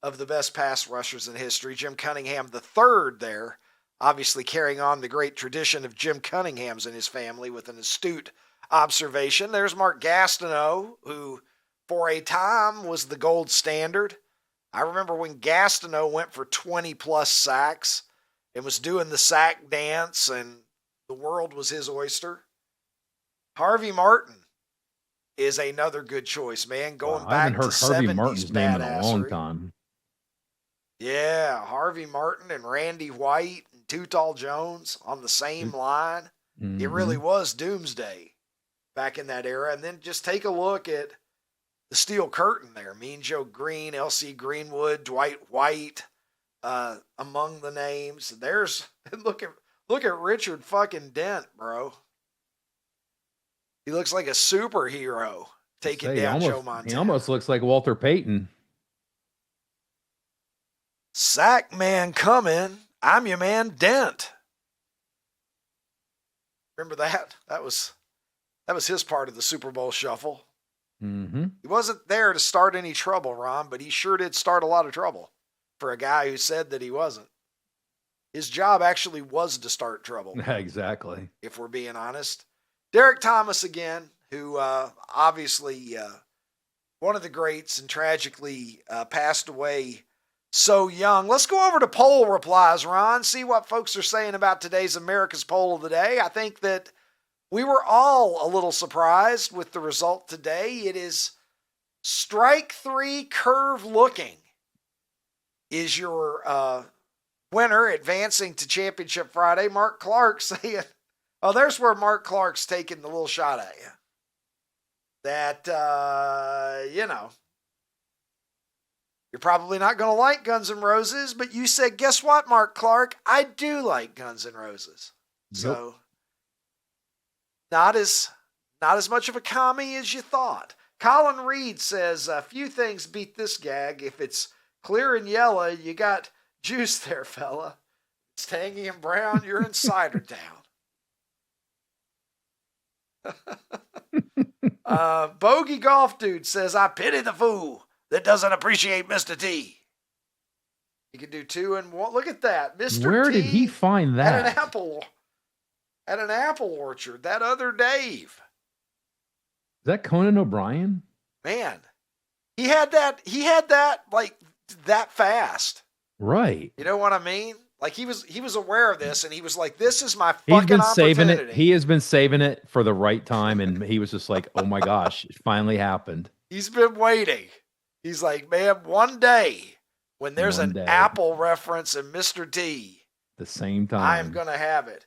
of the best pass rushers in history. Jim Cunningham III there, obviously carrying on the great tradition of Jim Cunningham's and his family with an astute observation. There's Mark Gastineau, who for a time was the gold standard. I remember when Gastineau went for 20-plus sacks and was doing the sack dance, and the world was his oyster. Harvey Martin is another good choice, man. Going back to 70s Harvey Martin's name in a long badassery. time. Yeah, Harvey Martin and Randy White and Too Tall Jones on the same line. Mm-hmm. It really was doomsday back in that era. And then just take a look at the steel curtain there. Mean Joe Green, L.C. Greenwood, Dwight White, among the names. There's look at Richard fucking Dent, bro. He looks like a superhero taking down Joe Montana. He almost looks like Walter Payton. Sack man coming. I'm your man, Dent. Remember that? That was his part of the Super Bowl shuffle. Mm-hmm. He wasn't there to start any trouble, Ron, but he sure did start a lot of trouble for a guy who said that he wasn't. His job actually was to start trouble. Exactly. If we're being honest. Derek Thomas again, who obviously one of the greats and tragically passed away so young. Let's go over to poll replies, Ron, see what folks are saying about today's America's Poll of the Day. I think that we were all a little surprised with the result today. It is strike three, curve looking is your winner advancing to Championship Friday. Mark Clark saying, oh, there's where Mark Clark's taking the little shot at you. That, you're probably not going to like Guns N' Roses, but you said, guess what, Mark Clark? I do like Guns N' Roses. Yep. So, not as much of a commie as you thought. Colin Reed says, a few things beat this gag. If it's clear and yellow, you got juice there, fella. It's tangy and brown, you're in Cider Town. Bogey Golf Dude says, I pity the fool that doesn't appreciate Mr. T. You can do 2 and 1. Look at that. Mr. Where T did he find that? At an apple orchard. That other Dave. Is that Conan O'Brien? Man, he had that like that fast. Right. You know what I mean? Like he was aware of this, and he was like, "This is my He's fucking been saving opportunity." it. He has been saving it for the right time, and he was just like, "Oh my gosh, it finally happened." He's been waiting. He's like, "Man, one day when there's an Apple reference in Mr. T, the same time, I'm gonna have it."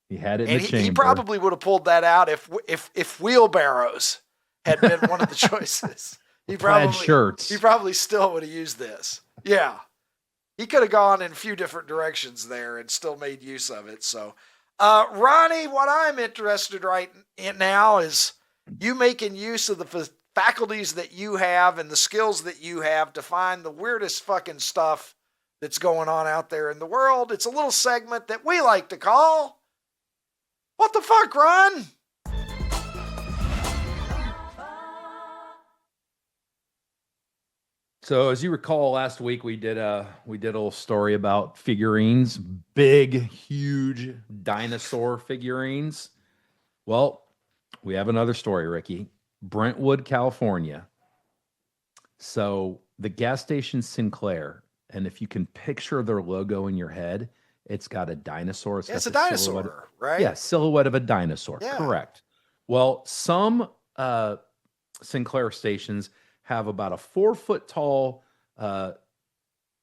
He had it in the chamber. He probably would have pulled that out if wheelbarrows had been one of the choices. He probably still would have used this. Yeah. He could have gone in a few different directions there and still made use of it. So, Ronnie, what I'm interested right in now is you making use of the faculties that you have and the skills that you have to find the weirdest fucking stuff that's going on out there in the world. It's a little segment that we like to call, What the Fuck, Ron? So as you recall, last week we did a little story about figurines, big, huge dinosaur figurines. Well, we have another story, Ricky. Brentwood, California. So the gas station Sinclair, and if you can picture their logo in your head, it's got a dinosaur. It's a dinosaur, right? Yeah, silhouette of a dinosaur. Yeah. Correct. Well, some Sinclair stations have about a 4-foot tall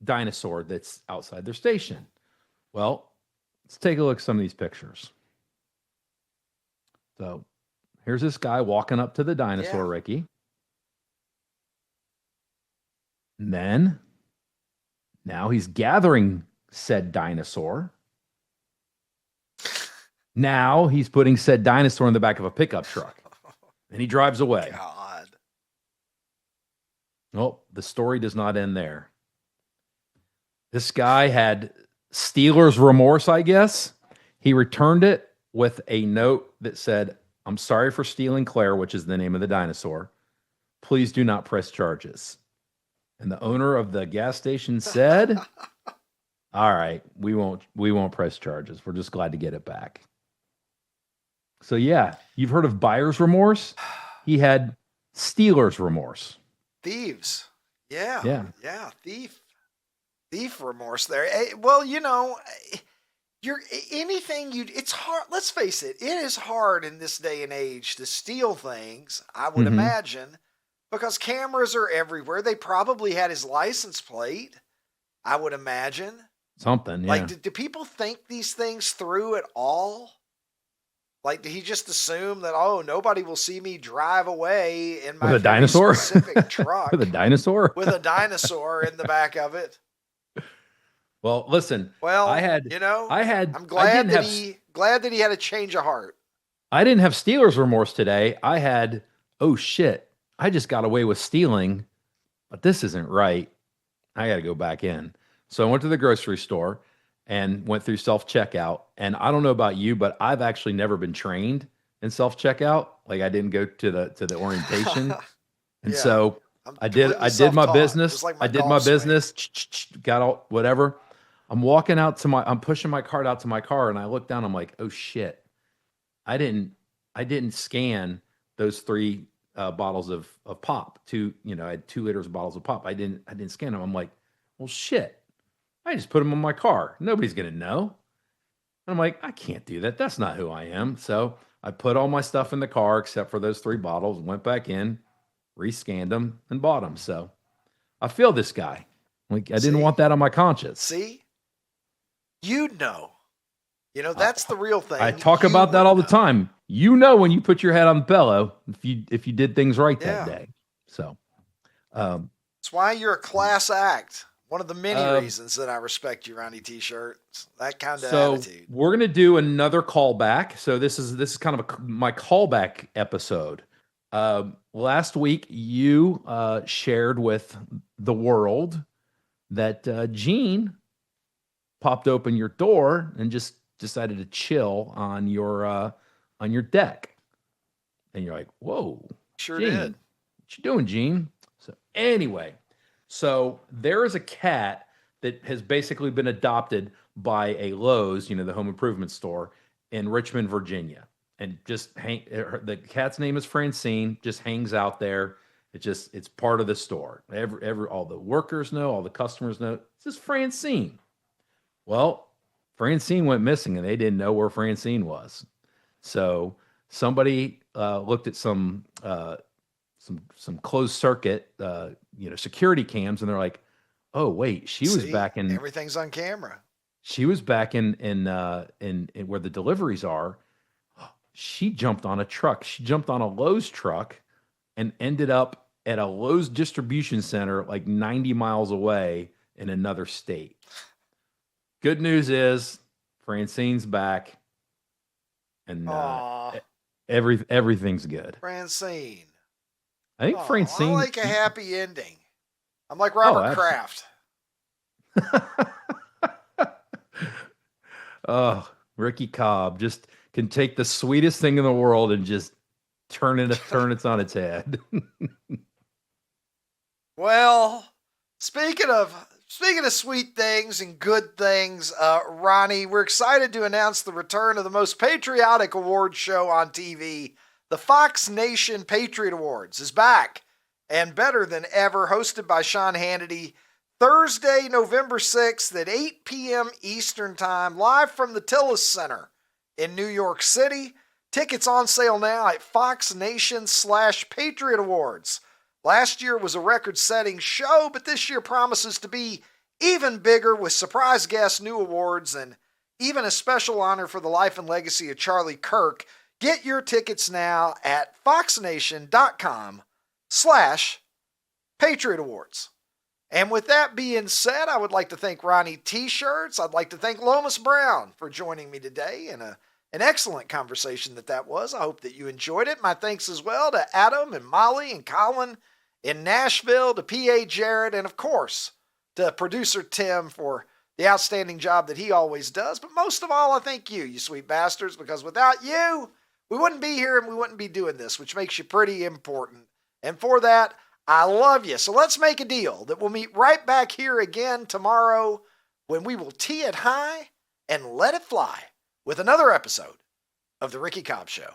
dinosaur that's outside their station. Well, let's take a look at some of these pictures. So here's this guy walking up to the dinosaur, Ricky. And then now he's gathering said dinosaur. Now he's putting said dinosaur in the back of a pickup truck. And he drives away. God. Oh, the story does not end there. This guy had Steelers remorse, I guess. He returned it with a note that said, "I'm sorry for stealing Claire," which is the name of the dinosaur. "Please do not press charges." And the owner of the gas station said, "All right, we won't press charges. We're just glad to get it back." So yeah, you've heard of buyer's remorse. He had Steelers remorse. Thieves. Yeah. Thief remorse there. Well, it's hard. Let's face it. It is hard in this day and age to steal things, I would imagine, because cameras are everywhere. They probably had his license plate, I would imagine. Something, yeah. Like, do people think these things through at all? Like, did he just assume that, nobody will see me drive away in my dinosaur specific truck with a dinosaur in the back of it? Well, listen. Well, I'm glad that he had a change of heart. I didn't have Steelers remorse today. I had, oh shit, I just got away with stealing, but this isn't right. I got to go back in. So I went to the grocery store and went through self-checkout. And I don't know about you, but I've actually never been trained in self-checkout. Like, I didn't go to the orientation. And so I did my business. Like I did my business, got all whatever. I'm pushing my cart out to my car, and I look down, I'm like, oh shit. I didn't scan those 3 bottles of pop. I had 2 liters of bottles of pop. I didn't scan them. I'm like, well shit. I just put them on my car. Nobody's going to know. And I'm like, I can't do that. That's not who I am. So I put all my stuff in the car except for those 3 bottles, went back in, rescanned them, and bought them. So I feel this guy. Like, I didn't want that on my conscience. See? That's the real thing. I talk about that all the time. When you put your head on the pillow, if you did things right that day. So that's why you're a class act. One of the many reasons that I respect you, Ronnie T-shirts. That kind of attitude. We're going to do another callback. So this is kind of my callback episode. Last week, you shared with the world that Gene popped open your door and just decided to chill on your deck. And you're like, whoa. Sure Gene, did. What you doing, Gene? So anyway. So there is a cat that has basically been adopted by a Lowe's, the home improvement store in Richmond, Virginia. And the cat's name is Francine, just hangs out there. It's part of the store. All the workers know, all the customers know. It's just Francine. Well, Francine went missing and they didn't know where Francine was. So somebody looked at some closed circuit, security cams, and they're like, "Oh wait, she was back in everything's on camera. She was back in where the deliveries are. She jumped on a truck. She jumped on a Lowe's truck and ended up at a Lowe's distribution center like 90 miles away in another state. Good news is Francine's back, and everything's good. Francine. I think Francine. I like a happy ending. I'm like Robert Kraft. Ricky Cobb just can take the sweetest thing in the world and just turn it on its head. Well, speaking of sweet things and good things, Ronnie, we're excited to announce the return of the most patriotic award show on TV. The Fox Nation Patriot Awards is back and better than ever, hosted by Sean Hannity. Thursday, November 6th at 8 p.m. Eastern Time, live from the Tillis Center in New York City. Tickets on sale now at FoxNation/Patriot Awards. Last year was a record-setting show, but this year promises to be even bigger with surprise guests, new awards, and even a special honor for the life and legacy of Charlie Kirk. Get your tickets now at FoxNation.com/Patriot Awards. And with that being said, I would like to thank Ronnie T-Shirts. I'd like to thank Lomas Brown for joining me today in an excellent conversation that was. I hope that you enjoyed it. My thanks as well to Adam and Molly and Colin in Nashville, to P.A. Jarrett, and of course, to producer Tim for the outstanding job that he always does. But most of all, I thank you sweet bastards, because without you, we wouldn't be here and we wouldn't be doing this, which makes you pretty important. And for that, I love you. So let's make a deal that we'll meet right back here again tomorrow when we will tee it high and let it fly with another episode of The Ricky Cobb Show.